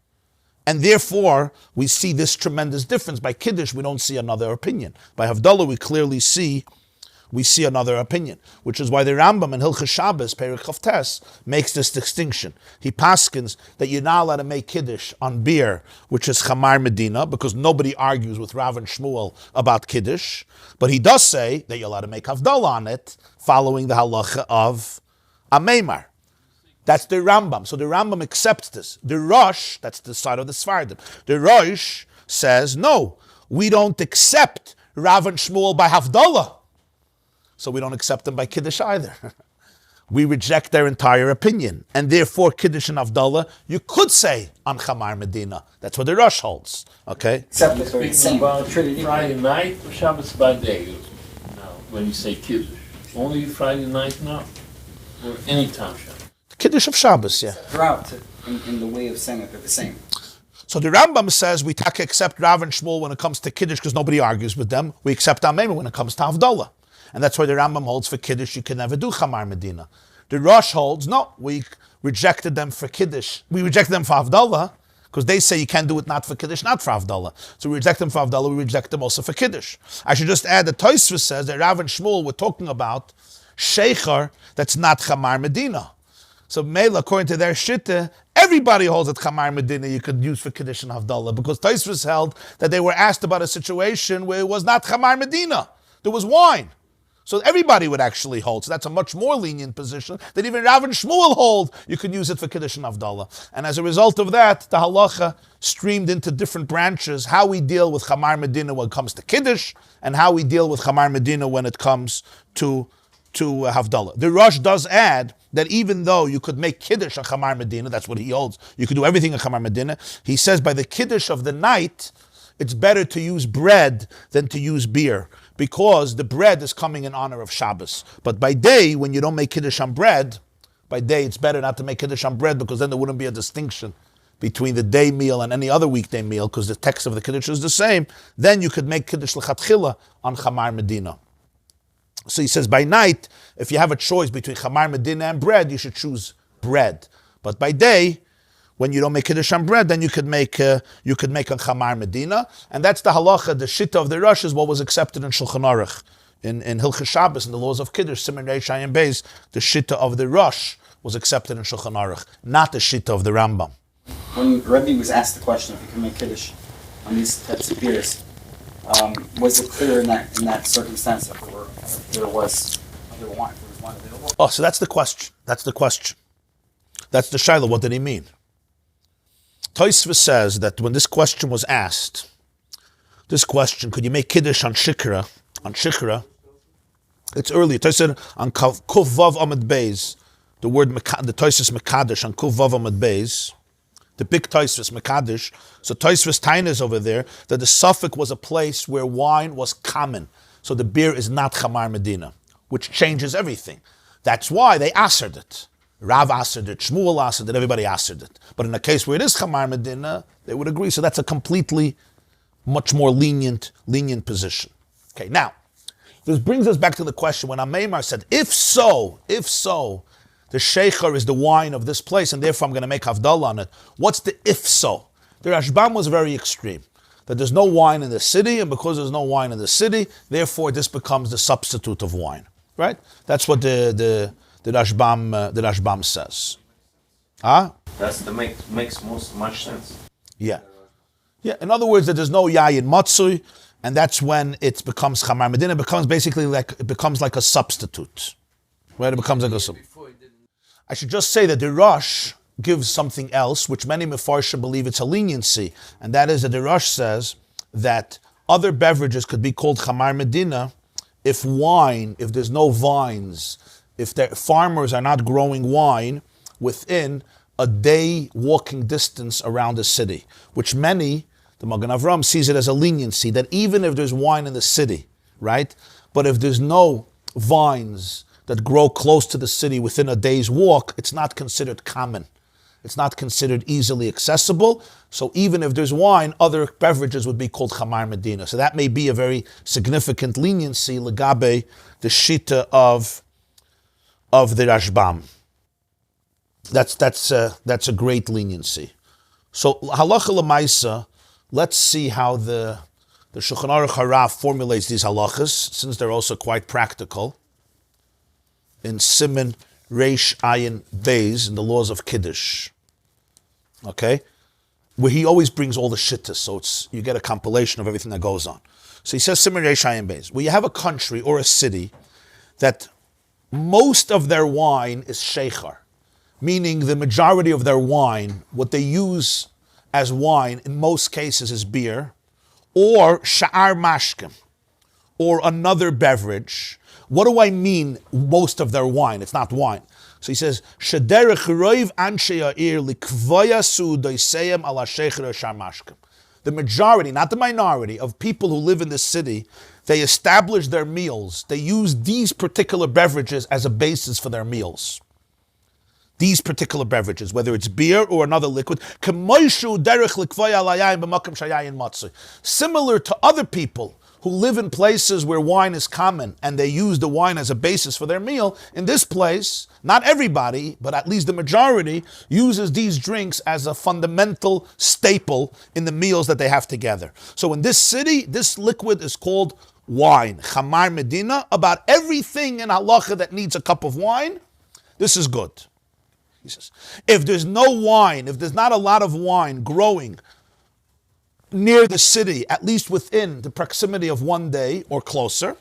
And therefore, we see this tremendous difference. By Kiddush, we don't see another opinion. By Havdalah, we clearly see another opinion, which is why the Rambam in Hilchas Shabbos, Perek Chavtes, makes this distinction. He paskins that you're not allowed to make Kiddush on beer, which is Chamar Medina, because nobody argues with Rav and Shmuel about Kiddush, but he does say that you're allowed to make Havdalah on it, following the halacha of Ameimar. That's the Rambam. So the Rambam accepts this. The Rosh, that's the side of the Sfardim, the Rosh says, no, we don't accept Rav and Shmuel by Havdalah. So we don't accept them by Kiddush either. We reject their entire opinion. And therefore, Kiddush and Havdalah, you could say on Chamar Medina. That's what the Rosh holds. Okay? Except if they're Speaking about Trinity. Friday night or Shabbos by day now, when you say Kiddush. Only Friday night now? Or any time shot. Kiddush of Shabbos, yeah. Throughout, in the way of saying that they're the same. So the Rambam says we take accept Rav and Shmuel when it comes to Kiddush because nobody argues with them. We accept Amem when it comes to Havdalah. And that's why the Rambam holds for Kiddush you can never do Chamar Medina. The Rosh holds, no, we rejected them for Kiddush. We rejected them for Havdalah because they say you can't do it not for Kiddush, not for Havdalah. So we reject them for Havdalah, we reject them also for Kiddush. I should just add that Tosfos says that Rav and Shmuel were talking about Sheikhar that's not Chamar Medina. So Mela, according to their shitta, everybody holds that Chamar Medina you could use for Kiddush and Havdalah because Tosfos held that they were asked about a situation where it was not Chamar Medina. There was wine. So everybody would actually hold. So that's a much more lenient position that even Rav and Shmuel hold. You could use it for Kiddush and Havdalah. And as a result of that, the halacha streamed into different branches, how we deal with Chamar Medina when it comes to Kiddush and how we deal with Chamar Medina when it comes to Havdalah. The Rosh does add that even though you could make Kiddush a Chamar Medina, that's what he holds, you could do everything a Chamar Medina, he says by the Kiddush of the night, it's better to use bread than to use beer because the bread is coming in honor of Shabbos. But by day, when you don't make Kiddush on bread, by day it's better not to make Kiddush on bread because then there wouldn't be a distinction between the day meal and any other weekday meal because the text of the Kiddush is the same. Then you could make Kiddush l'chatchila on Chamar Medina. So he says by night, if you have a choice between Chamar Medina and bread, you should choose bread. But by day, when you don't make Kiddush on bread, then you could make a Chamar Medina. And that's the halacha, the shitta of the Rosh is what was accepted in Shulchan Aruch. In Hilchos Shabbos, in the laws of Kiddush, Siman Reish Ayin Beis, the shitta of the Rosh was accepted in Shulchan Aruch, not the shitta of the Rambam. When Rabbi was asked the question if you can make Kiddush on these types of beers, was it clear in that circumstance if there was wine available? Oh, so that's the question. That's the Shiloh. What did he mean? Tosfos says that when this question was asked, could you make Kiddush on Shikra? It's early. Tosfos said on Kuf Vav Amud Beis, the Tosfos Mekadosh on Kuf Vav Amud Beis, the big Tosfos Mekadosh. So Tosfos Tain is over there that the Suffolk was a place where wine was common. So the beer is not Chamar Medina, which changes everything. That's why they asered it. Rav asered it, Shmuel asered it, everybody asered it. But in a case where it is Chamar Medina, they would agree. So that's a completely, much more lenient position. Okay, now, this brings us back to the question when Ameimar said, if so, the Sheikhar is the wine of this place, and therefore I'm going to make Havdalah on it. What's the if so? The Rashbam was very extreme. That there's no wine in the city, and because there's no wine in the city, therefore this becomes the substitute of wine. Right? That's what the Rashbam says. Huh? Makes much sense. Yeah. In other words, that there's no yayin matzui, and that's when it becomes Chamar Medina. It becomes like a substitute. Right? It becomes like a substitute. I should just say that the Rosh gives something else, which many Mefarshim believe it's a leniency, and that is that the Rosh says that other beverages could be called Chamar Medina if there's no vines, if the farmers are not growing wine within a day walking distance around the city, which many, the Magen Avram sees it as a leniency, that even if there's wine in the city, right, but if there's no vines that grow close to the city within a day's walk, it's not considered common. It's not considered easily accessible. So even if there's wine, other beverages would be called Chamar Medina. So that may be a very significant leniency, legabe, the shita of the Rashbam. That's a great leniency. So halacha l'maisa, let's see how the Shulchan Aruch Harav formulates these halachas, since they're also quite practical. In Siman Reish Ayin Beis, in the laws of Kiddush. Okay? Where he always brings all the shittas, so you get a compilation of everything that goes on. So he says Siman Reish Ayin Beis, where you have a country or a city that most of their wine is sheikhar, meaning the majority of their wine, what they use as wine in most cases is beer, or sha'ar mashkim, or another beverage. What do I mean, most of their wine? It's not wine. So he says, Shederech roiv anshe ha'ir likvoya su'doiseyem ala sheikhar sha'ar mashkim. The majority, not the minority, of people who live in the city, they establish their meals. They use these particular beverages as a basis for their meals. these particular beverages, whether it's beer or another liquid, similar to other people who live in places where wine is common and they use the wine as a basis for their meal. In this place, not everybody, but at least the majority, uses these drinks as a fundamental staple in the meals that they have together. So in this city, this liquid is called wine. Chamar Medina, about everything in halacha that needs a cup of wine, this is good. He says, if there's no wine, if there's not a lot of wine growing near the city, at least within the proximity of one day or closer,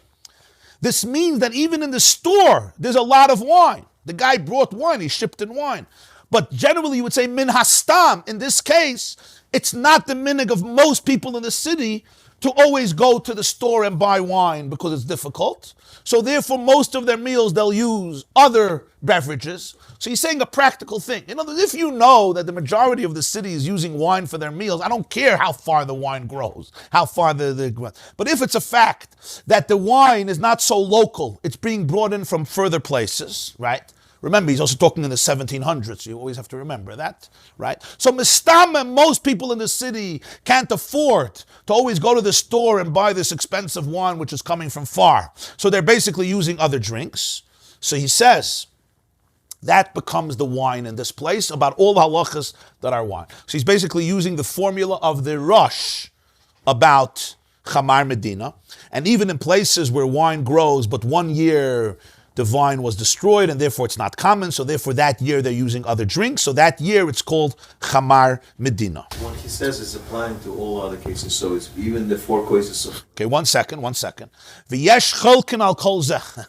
this means that even in the store, there's a lot of wine. The guy brought wine, he shipped in wine. But generally you would say min hastam. In this case, it's not the minig of most people in the city to always go to the store and buy wine because it's difficult. So therefore, most of their meals, they'll use other beverages. So he's saying a practical thing. In other words, if you know that the majority of the city is using wine for their meals, I don't care how far the wine grows, how far but if it's a fact that the wine is not so local, it's being brought in from further places, right? Remember, he's also talking in the 1700s, so you always have to remember that, right? So Mistama, most people in the city can't afford to always go to the store and buy this expensive wine which is coming from far. So they're basically using other drinks. So he says, that becomes the wine in this place, about all the halachas that are wine. So he's basically using the formula of the Rosh about Chamar Medina. And even in places where wine grows, but 1 year the vine was destroyed and therefore it's not common, so therefore that year they're using other drinks. So that year it's called Chamar Medina. What he says is applying to all other cases, so it's even the 4 cases of... Okay, one second. V'yesh cholkin al kol zeh.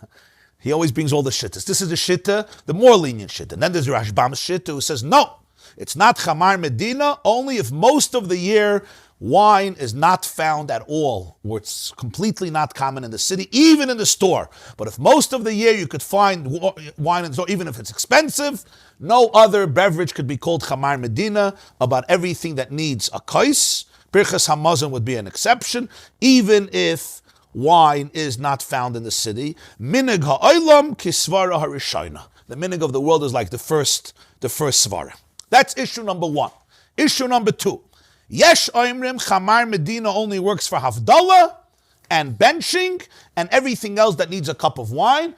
He always brings all the shittas. This is the shitta, the more lenient shitta. And then there's Rashbam's shitta who says, no, it's not Chamar Medina, only if most of the year wine is not found at all, or it's completely not common in the city, even in the store. But if most of the year you could find wine in the store, even if it's expensive, no other beverage could be called Chamar Medina, about everything that needs a kais. Birchas Hamazon would be an exception, even if wine is not found in the city. Minig ha'olam kisvara harishayna. The minig of the world is like the first svara. That's issue number 1. Issue number 2. Yesh oimrim Chamar Medina only works for Havdalah and benching and everything else that needs a cup of wine,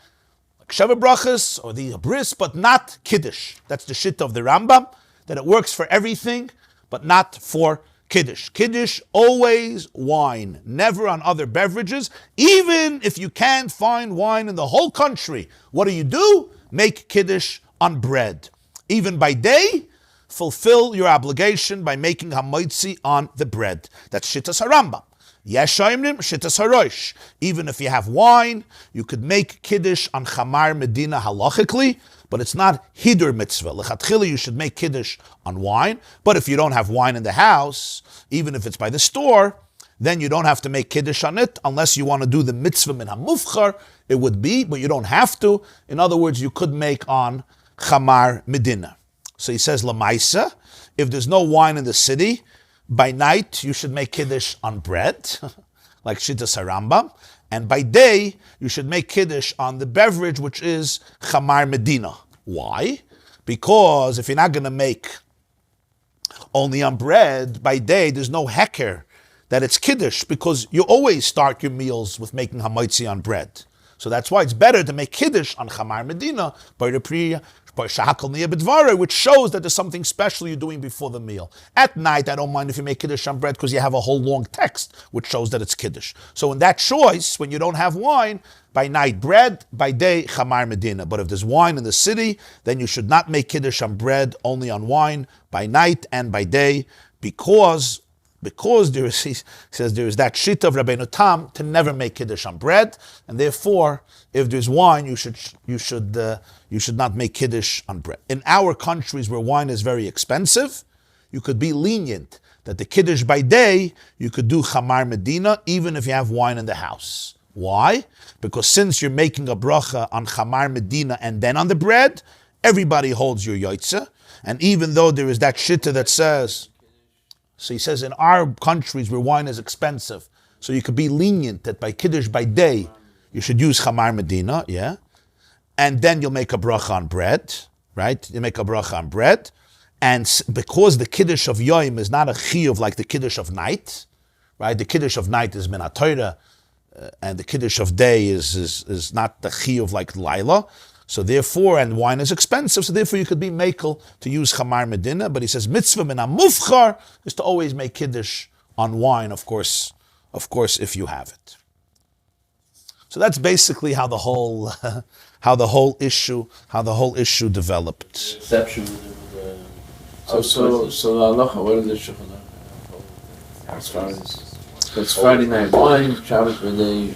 like Sheva Brachas or the Bris, but not Kiddush. That's the shit of the Rambam, that it works for everything, but not for Kiddush. Kiddush, always wine, never on other beverages. Even if you can't find wine in the whole country, what do? Make Kiddush on bread. Even by day, fulfill your obligation by making hamoitzi on the bread. That's Shittas HaRambam. Yesh Oimrim, Shittas HaRosh. Even if you have wine, you could make Kiddush on Chamar Medina halachically, but it's not Hidur mitzvah. Lechatchila, you should make Kiddush on wine, but if you don't have wine in the house, even if it's by the store, then you don't have to make Kiddush on it, unless you want to do the mitzvah min hamufchar, it would be, but you don't have to. In other words, you could make on Chamar Medina. So he says, Lamaisa, if there's no wine in the city, by night you should make Kiddush on bread, like Shittas HaRambam, and by day you should make Kiddush on the beverage, which is Chamar Medina. Why? Because if you're not going to make only on bread, by day there's no heker that it's Kiddush, because you always start your meals with making Hamoitzi on bread. So that's why it's better to make Kiddush on Chamar Medina by the Priya, which shows that there's something special you're doing before the meal. At night, I don't mind if you make Kiddush on bread because you have a whole long text which shows that it's Kiddush. So in that choice, when you don't have wine, by night bread, by day Chamar Medina. But if there's wine in the city, then you should not make Kiddush on bread, only on wine, by night and by day, because there is, he says, there is that shita of Rabbeinu Tam to never make Kiddush on bread, and therefore, if there's wine, you should not make Kiddush on bread. In our countries where wine is very expensive, you could be lenient that the Kiddush by day, you could do Chamar Medina, even if you have wine in the house. Why? Because since you're making a bracha on Chamar Medina and then on the bread, everybody holds your yotzeh, and even though there is that shita that says, so he says in our countries where wine is expensive, so you could be lenient that by Kiddush by day, you should use Chamar Medina, yeah? And then you'll make a bracha on bread, right? You make a bracha on bread, and because the kiddush of Yom is not a chiyuv like the kiddush of night, right? The kiddush of night is min haTorah, and the kiddush of day is not the chiyuv like Laila. So therefore, and wine is expensive, so therefore you could be makel to use chamar medina, but he says mitzvah min hamufchar is to always make kiddush on wine, of course, if you have it. So that's basically how the whole issue developed. Exception. So the halacha, what is the shulchan aruch? As far as it's Friday night wine, Shabbos midday.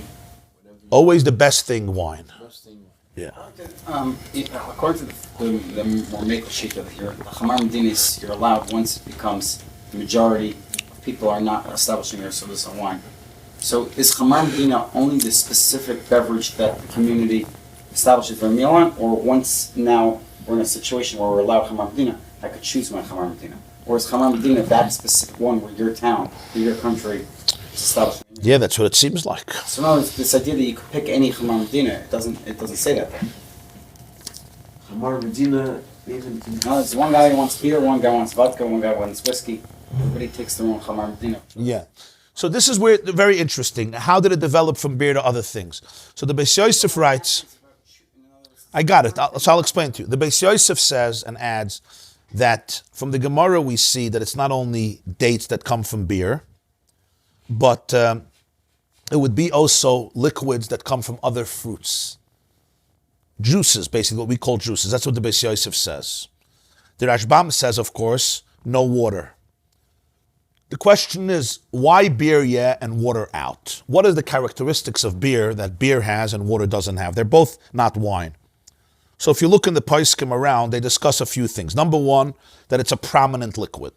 Always the best thing, wine. Best thing. Yeah. According to the more makel shita here, the chamar medina is you're allowed once it becomes the majority of people are not establishing their sodas on wine. So is chamar medina only the specific beverage that the community establishes their meal on, or once now we're in a situation where we're allowed chamar medina, I could choose my chamar medina? Or is chamar medina that specific one where your town, or your country is establishing? Yeah, that's what it seems like. So now this idea that you could pick any chamar medina, it doesn't say that there. Chamar medina, even No, there's one guy who wants beer, one guy wants vodka, one guy wants whiskey. Everybody takes their own chamar medina. Yeah. So this is where very interesting. How did it develop from beer to other things? So the Beis Yosef writes, I got it. I'll explain to you. The Beis Yosef says and adds that from the Gemara we see that it's not only dates that come from beer, but it would be also liquids that come from other fruits. Juices, basically what we call juices. That's what the Beis Yosef says. The Rashbam says, of course, no water. The question is, why beer yeah and water out? What are the characteristics of beer that beer has and water doesn't have? They're both not wine. So if you look in the Pesachim around, they discuss a few things. Number one, that it's a prominent liquid.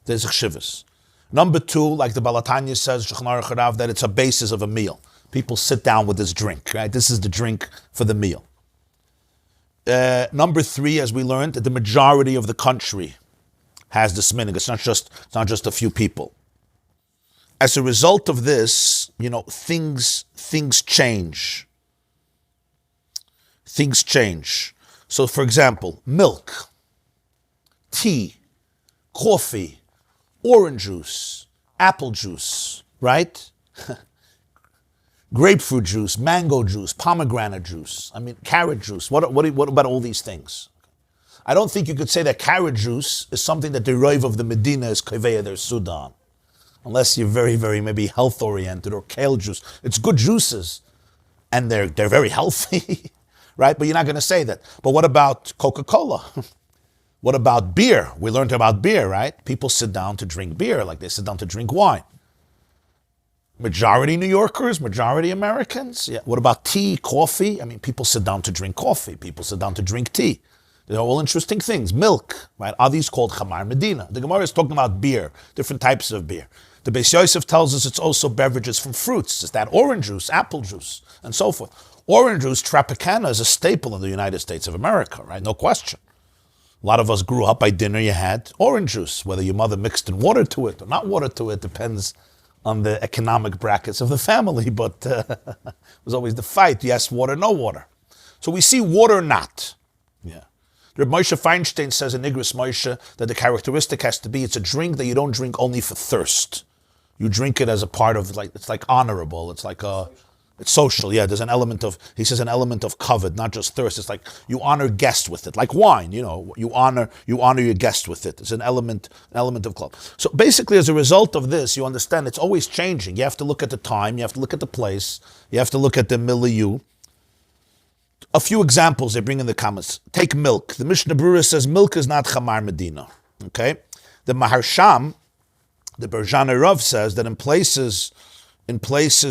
There's a chivas. Number two, like the Balatanya says, that it's a basis of a meal. People sit down with this drink, right? This is the drink for the meal. Number three, as we learned, that the majority of the country has this minhag. It's not just a few people. As a result of this, things change. Things change. So, for example, milk, tea, coffee, orange juice, apple juice, right? Grapefruit juice, mango juice, pomegranate juice, carrot juice. What about all these things? I don't think you could say that carrot juice is something that the Rov of the Medina is Kaveya their Sudan. Unless you're very, very maybe health oriented, or kale juice. It's good juices. And they're very healthy. Right? But you're not going to say that. But what about Coca-Cola? What about beer? We learned about beer, right? People sit down to drink beer like they sit down to drink wine. Majority New Yorkers, majority Americans. Yeah. What about tea, coffee? People sit down to drink coffee. People sit down to drink tea. They're all interesting things. Milk, right? Are these called chamar medina? The Gemara is talking about beer, different types of beer. The Beis Yosef tells us it's also beverages from fruits. It's that orange juice, apple juice, and so forth. Orange juice, Tropicana, is a staple in the United States of America, right? No question. A lot of us grew up, by dinner you had orange juice. Whether your mother mixed in water to it or not water to it depends on the economic brackets of the family, but it was always the fight. Yes, water, no water. So we see water not. Yeah. Rabbi Moshe Feinstein says in Igris Moshe that the characteristic has to be it's a drink that you don't drink only for thirst. You drink it as a part of, it's like honorable. It's like it's social. Yeah, there's an element of covet, not just thirst. It's like you honor guests with it, like wine. You honor your guest with it. It's an element of club. So basically, as a result of this, you understand it's always changing. You have to look at the time. You have to look at the place. You have to look at the milieu. A few examples they bring in the comments. Take milk. The Mishnah Berurah says milk is not chamar medina. Okay, the Maharsham, the Berjana Rav, says that in places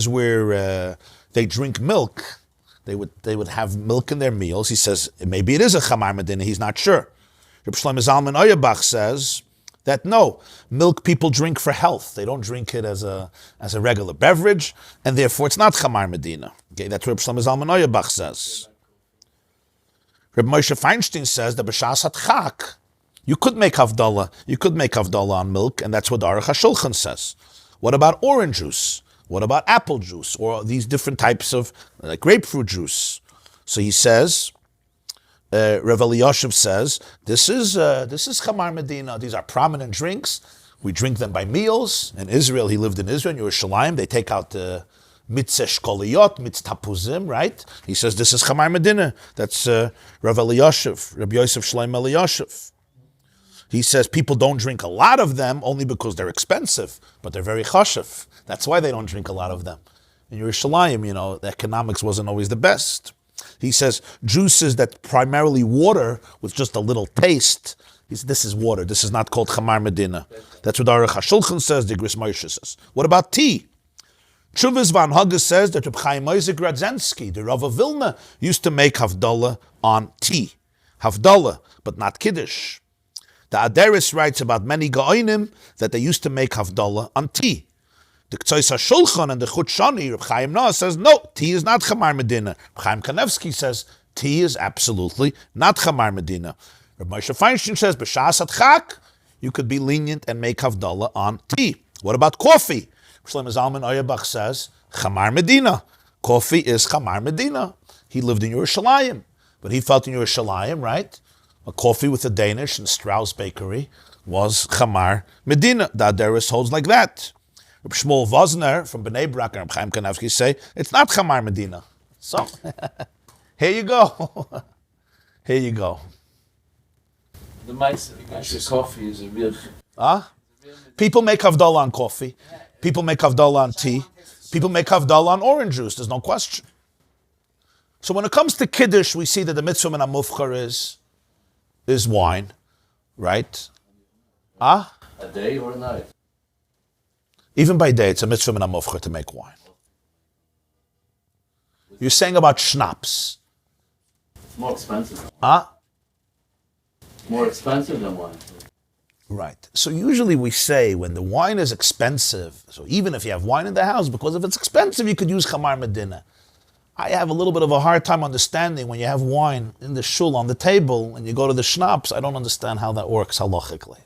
where they drink milk, they would have milk in their meals. He says maybe it is a chamar medina. He's not sure. Reb Shlomo Zalman Auerbach says that no, milk people drink for health. They don't drink it as a regular beverage, and therefore it's not chamar medina. Okay, that's what Reb Shlomo Zalman Auerbach says. Reb Moshe Feinstein says that b'shas hatchak, you could make havdalah. You could make havdalah on milk, and that's what the Aruch HaShulchan says. What about orange juice? What about apple juice? Or these different types of grapefruit juice? So he says Rav Elyashiv says, this is Chamar Medina. These are prominent drinks. We drink them by meals. In Israel, he lived in Israel, in Yerushalayim. They take out the mitzvah shkoliyot, mitzvah tapuzim, right? He says, this is Chamar Medina. That's Rav Elyashiv, Rabbi Yosef Shlomo Elyashiv. He says people don't drink a lot of them only because they're expensive, but they're very chashiv. That's why they don't drink a lot of them. In Yerushalayim, the economics wasn't always the best. He says juices that primarily water with just a little taste. This is water. This is not called Chamar Medina. That's what Aruch HaShulchan says, the Gris Moshe says. What about tea? Chuvas Van Haga says that Reb Chaim Isaac Radzensky, the Rav of Vilna, used to make Havdalah on tea. Havdalah, but not Kiddush. The Aderis writes about many Gaonim that they used to make Havdalah on tea. The Ktsois HaShulchan and the Chut Shani, Reb Chaim Noah says, no, tea is not Chamar Medina. Reb Chaim Kanevsky says, tea is absolutely not Chamar Medina. Reb Moshe Feinstein says, B'shas Chak, you could be lenient and make Havdalah on tea. What about coffee? Shlomo Zalman Auerbach says, Chamar Medina. Coffee is Chamar Medina. He lived in Yerushalayim, but he felt in Yerushalayim, right? A coffee with a Danish and Strauss Bakery was Chamar Medina. The Aderis holds like that. Reb Shmuel Vosner from Bnei Brak and Reb Chaim Kanevsky say, it's not Chamar Medina. So, here you go. Here you go. The Meiser coffee is a real... People make Havdalah on coffee. People make Havdalah on tea. People make Havdalah on orange juice. There's no question. So when it comes to Kiddush, we see that the mitzvah in Amufchar is wine, right? A day or a night? Even by day, it's a mitzvah in Amufchar to make wine. You're saying about schnapps. It's more expensive. More expensive than wine. Right. So usually we say when the wine is expensive, so even if you have wine in the house, because if it's expensive, you could use Chamar Medina. I have a little bit of a hard time understanding when you have wine in the shul on the table and you go to the schnapps, I don't understand how that works halachically.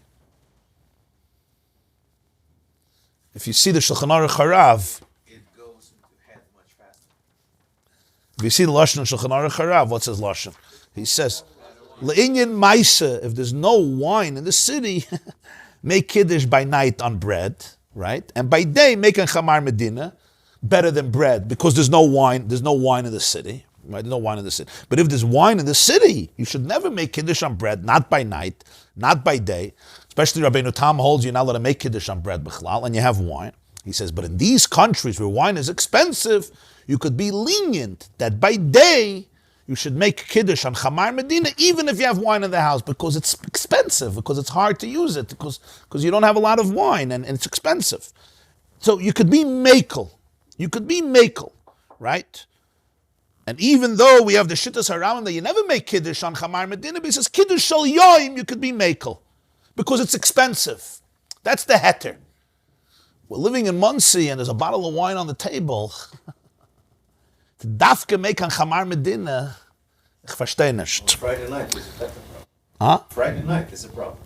If you see the Shulchan Aruch Harav, it goes into head much faster. if you see the Lashon of Shulchan Aruch Harav, what's his Lashon? He says, Le'inyan Maisa, if there's no wine in the city, make Kiddush by night on bread, right? And by day, make a Chamar Medina, better than bread, because there's no wine in the city, right? There's no wine in the city. But if there's wine in the city, you should never make Kiddush on bread, not by night, not by day. Especially Rabbeinu Tam holds you're not allowed to make Kiddush on bread, b'chlal, and you have wine. He says, but in these countries where wine is expensive, you could be lenient that by day, you should make Kiddush on Chamar Medina, even if you have wine in the house, because it's expensive, because it's hard to use it, because you don't have a lot of wine, and it's expensive. So you could be makel. You could be makel, right? And even though we have the Shittas HaRambam that you never make Kiddush on Chamar Medina, but he says Kiddush Shal Yoim, you could be makel, because it's expensive. That's the heter. We're living in Monsey, and there's a bottle of wine on the table. To dafke make on Chamar Medina, ich verstehe nicht. Friday night is a problem. Friday night is a problem.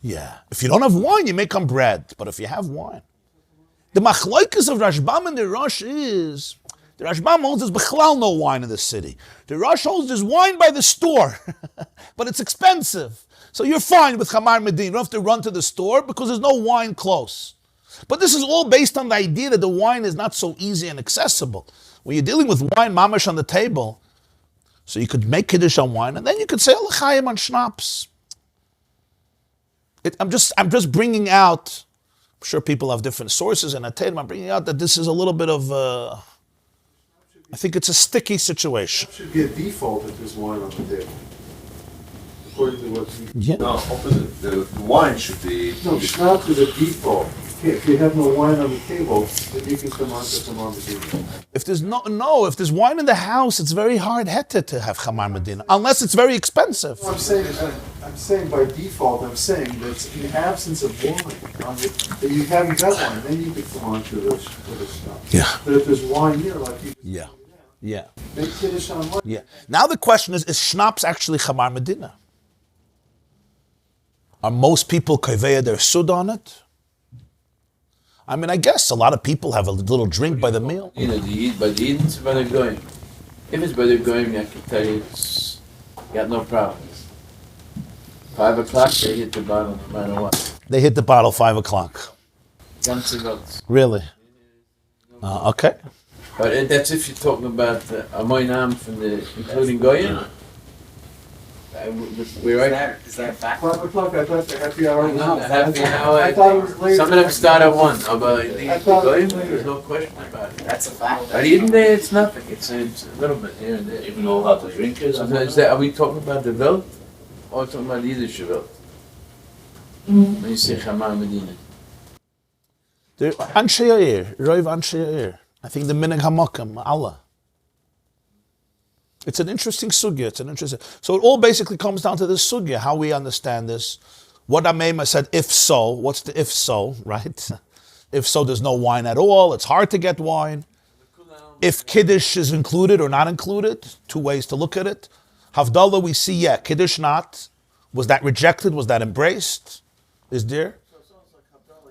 Yeah. If you don't have wine, you make on bread. But if you have wine. The machloikas of Rashbam and the Rosh is, the Rashbam holds there's bechlal no wine in the city. The Rosh holds there's wine by the store, but it's expensive. So you're fine with Chamar Medina. You don't have to run to the store because there's no wine close. But this is all based on the idea that the wine is not so easy and accessible. When you're dealing with wine mamash on the table, so you could make Kiddush on wine, and then you could say L'chaim on schnapps. I'm just bringing out, I'm sure people have different sources, and I'm bringing out that this is a little bit of, I think it's a sticky situation. It should be a default if there's wine on the table. According to what you... Yeah. No, opposite. The wine should be... No, schnapps is a default. If you have no wine on the table, then you can come on to Chamar Medina. If there's if there's wine in the house, it's very hard heter to have Chamar Medina, unless it's very expensive. I'm saying by default, I'm saying that in the absence of wine, that you haven't got wine, then you could come on to the schnapps. Yeah. But if there's wine here, like you Yeah. make Kiddush on wine. Yeah. Now the question is schnapps actually Chamar Medina? Are most people kaveya their sud on it? I mean, I guess a lot of people have a little drink by the meal. You know, by the Eden, by the going. If it's by the Goyim, I can tell you, it's got no problems. 5 o'clock, they hit the bottom no matter what. They hit the bottle 5 o'clock. Ganze Welt. Really? Okay. But that's if you're talking about Amoinam from the, including Goyim. We're right. Is that a fact? 5 o'clock, I thought the happy hour was. No, the happy hour. I thought it was later. Some of them start at 1. But I thought it was Goyim, later. there's no question about it. That's a fact. But even there, it's nothing. It's a little bit here and there. Even know how to drink it. So is that, are we talking about the Welt or talking about the Yiddish Welt? When you say Chamar Medina. Anshe Yair, Roiv Anshe Yair. I think the Minhag HaMakam, Allah. It's an interesting sugya. So it all basically comes down to this sugya, how we understand this. What Amema said, if so, what's the if so, right? If so, there's no wine at all. It's hard to get wine. If Kiddush is included or not included, 2 ways to look at it. Havdalah, we see, yeah, Kiddush not. Was that rejected? Was that embraced? Is there?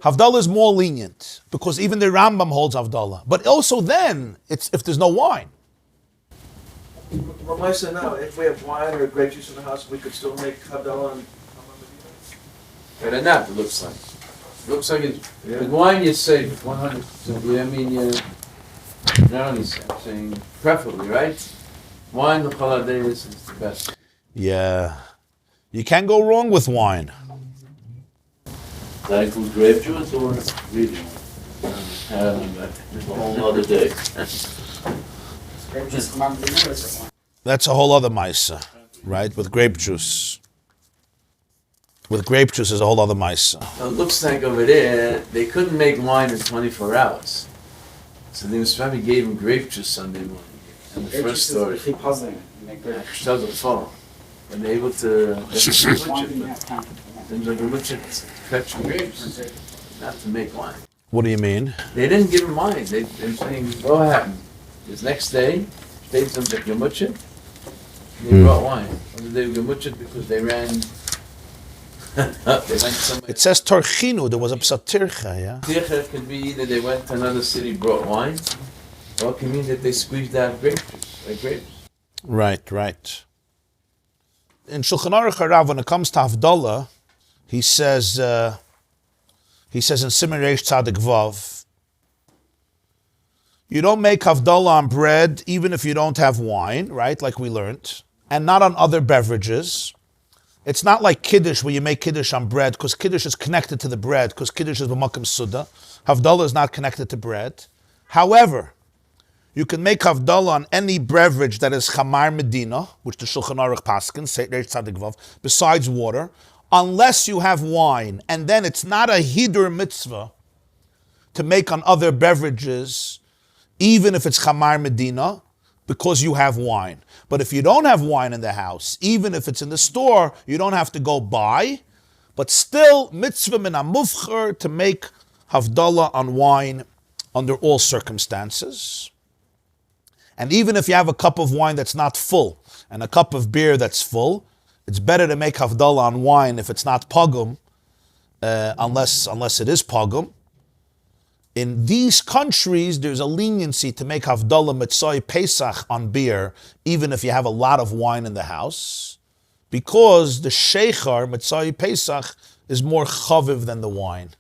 Havdalah is more lenient because even the Rambam holds Havdalah. But also then, it's if there's no wine. Well, Monsey, now, if we have wine or grape juice in the house, we could still make Havdalah and Better not, it looks like. It looks like it's, with wine you're safe, 100%. I mean, you're not only I'm saying preferably, right? Wine, the holiday is the best. Yeah. You can't go wrong with wine. Does that include grape juice or really? That's a whole other day. Just Chamar Medina or is it wine? That's a whole other maisa, right? With grape juice. With grape juice is a whole other maisa. Well, it looks like over there, they couldn't make wine in 24 hours. So they must probably gave him grape juice Sunday morning. And the Grape first juice story, is keep puzzling. Make grape juice. Shtel the fall. And they're able to, Wine didn't have time. then they're able to fetch grapes, not to make wine. What do you mean? They didn't give him wine. They're saying, what happened? This next day, they did something gemuchit. They brought wine. Or did they gemuchit because they ran? They went somewhere. It says Torchinu, there was a psatircha, yeah? Tircha could be either they went to another city, brought wine, or it can mean that they squeezed out grape juice, like grapes. Right. In Shulchan Aruch Harav, when it comes to Havdalah, he says in Siman Reish Tzadik Vav, you don't make Havdalah on bread even if you don't have wine, right, like we learned, and not on other beverages. It's not like Kiddush where you make Kiddush on bread because Kiddush is connected to the bread because Kiddush is b'makam Suda. Havdalah is not connected to bread. However, you can make Havdalah on any beverage that is Chamar Medina, which the Shulchan Aruch Paskins, Reish Tzadik Vav, besides water, unless you have wine. And then it's not a Hidur mitzvah to make on other beverages, even if it's Chamar Medina, because you have wine. But if you don't have wine in the house, even if it's in the store, you don't have to go buy. But still, mitzvah min hamufcher to make Havdalah on wine under all circumstances. And even if you have a cup of wine that's not full and a cup of beer that's full, it's better to make Havdalah on wine if it's not pogum, unless it is pogum. In these countries, there's a leniency to make Havdalah Metzorah Pesach on beer, even if you have a lot of wine in the house, because the Sheikhar Metzorah Pesach is more chaviv than the wine.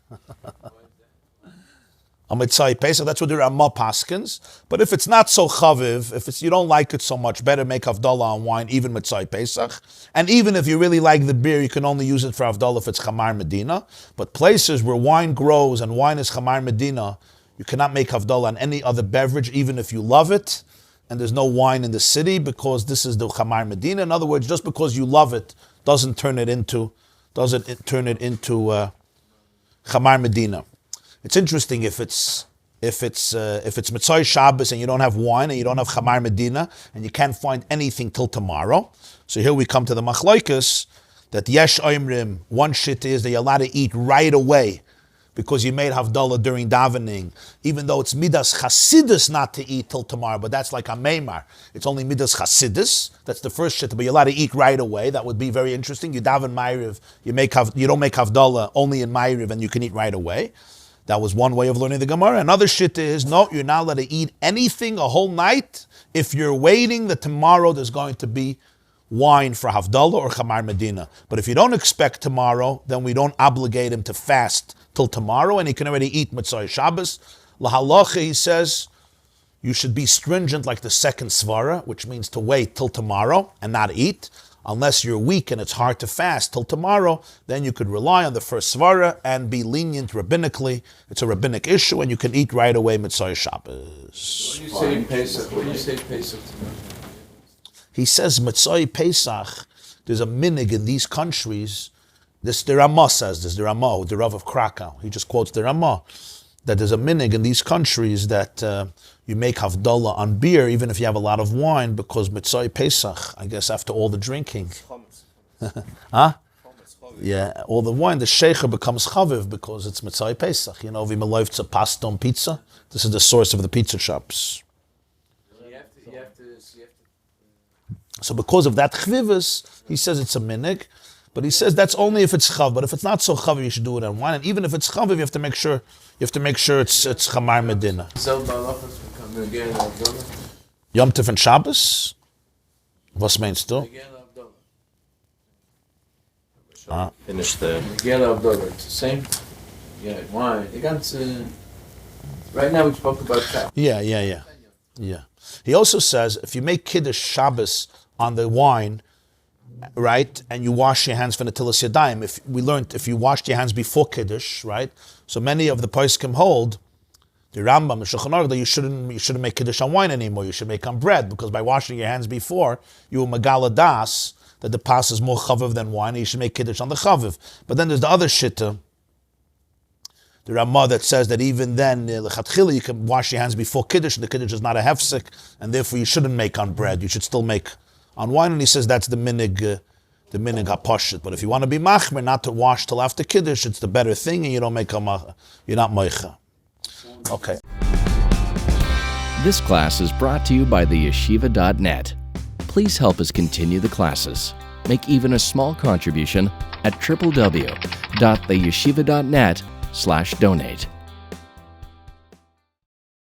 A Metzorah Pesach, that's what the Ramah paskins. But if it's not so chaviv, if you don't like it so much, better make Havdalah on wine, even Metzorah Pesach. And even if you really like the beer, you can only use it for Havdalah if it's Chamar Medina. But places where wine grows and wine is Chamar Medina, you cannot make Havdalah on any other beverage, even if you love it. And there's no wine in the city because this is the Chamar Medina. In other words, just because you love it doesn't turn it into Chamar Medina. It's interesting if it's Metzorah Shabbos and you don't have wine and you don't have Chamar Medina and you can't find anything till tomorrow. So here we come to the machlokes that Yesh Oimrim, one shit is that you're allowed to eat right away because you made Havdalah during davening, even though it's Midas Chasidus not to eat till tomorrow, but that's like a Meimar. It's only Midas Chasidus. That's the first shit, but you're allowed to eat right away. That would be very interesting. You daven Ma'ariv, you don't make Havdalah only in Ma'ariv and you can eat right away. That was one way of learning the Gemara. Another shit is, no, you're not allowed to eat anything a whole night if you're waiting that tomorrow there's going to be wine for Havdalah or Chamar Medina. But if you don't expect tomorrow, then we don't obligate him to fast till tomorrow, and he can already eat Motzei Shabbos. Lahalacha, he says, you should be stringent like the second svara, which means to wait till tomorrow and not eat. Unless you're weak and it's hard to fast till tomorrow, then you could rely on the first svara and be lenient rabbinically. It's a rabbinic issue, and you can eat right away Motzei Shabbos. When you say Pesach, when you say Pesach tomorrow? He says Motzei Pesach, there's a minig in these countries, this the Ramah says this, the Ramah, the Rav of Krakow, he just quotes the Ramah, that there's a minig in these countries that you make Havdalah on beer even if you have a lot of wine, because Motzei Pesach, I guess after all the drinking. Huh? Yeah, all the wine, the sheikha becomes chaviv because it's Motzei Pesach. You know, v'meloivtza pasta on pizza. This is the source of the pizza shops. So because of that chvivus, he says it's a minig, but he says that's only if it's chav. But if it's not so chav, you should do it on wine. And even if it's chav, you have to make sure it's chamar medina. Yom Tov and Shabbos. Was meinst du? Finish the... It's the same. Yeah, wine. Right now we spoke about cow. Yeah. He also says if you make Kiddush Shabbos on the wine, right, and you wash your hands for Netilas Yadayim, if you washed your hands before Kiddush, right, so many of the poskim hold, the Rambam, the Shulchan Aruch, that you shouldn't make Kiddush on wine anymore, you should make on bread, because by washing your hands before, you will Megala Das, that the pas is more chaviv than wine, and you should make Kiddush on the chaviv. But then there's the other shitta, the Ramah, that says that even then, l'chatchila, you can wash your hands before Kiddush, and the Kiddush is not a hefsek, and therefore you shouldn't make on bread, you should still make on wine, and he says that's the minig hapashit. But if you want to be machmer, not to wash till after Kiddush, it's the better thing, and you don't make you're not moicha. Okay. This class is brought to you by the yeshiva.net. Please help us continue the classes. Make even a small contribution at www.theyeshiva.net/donate.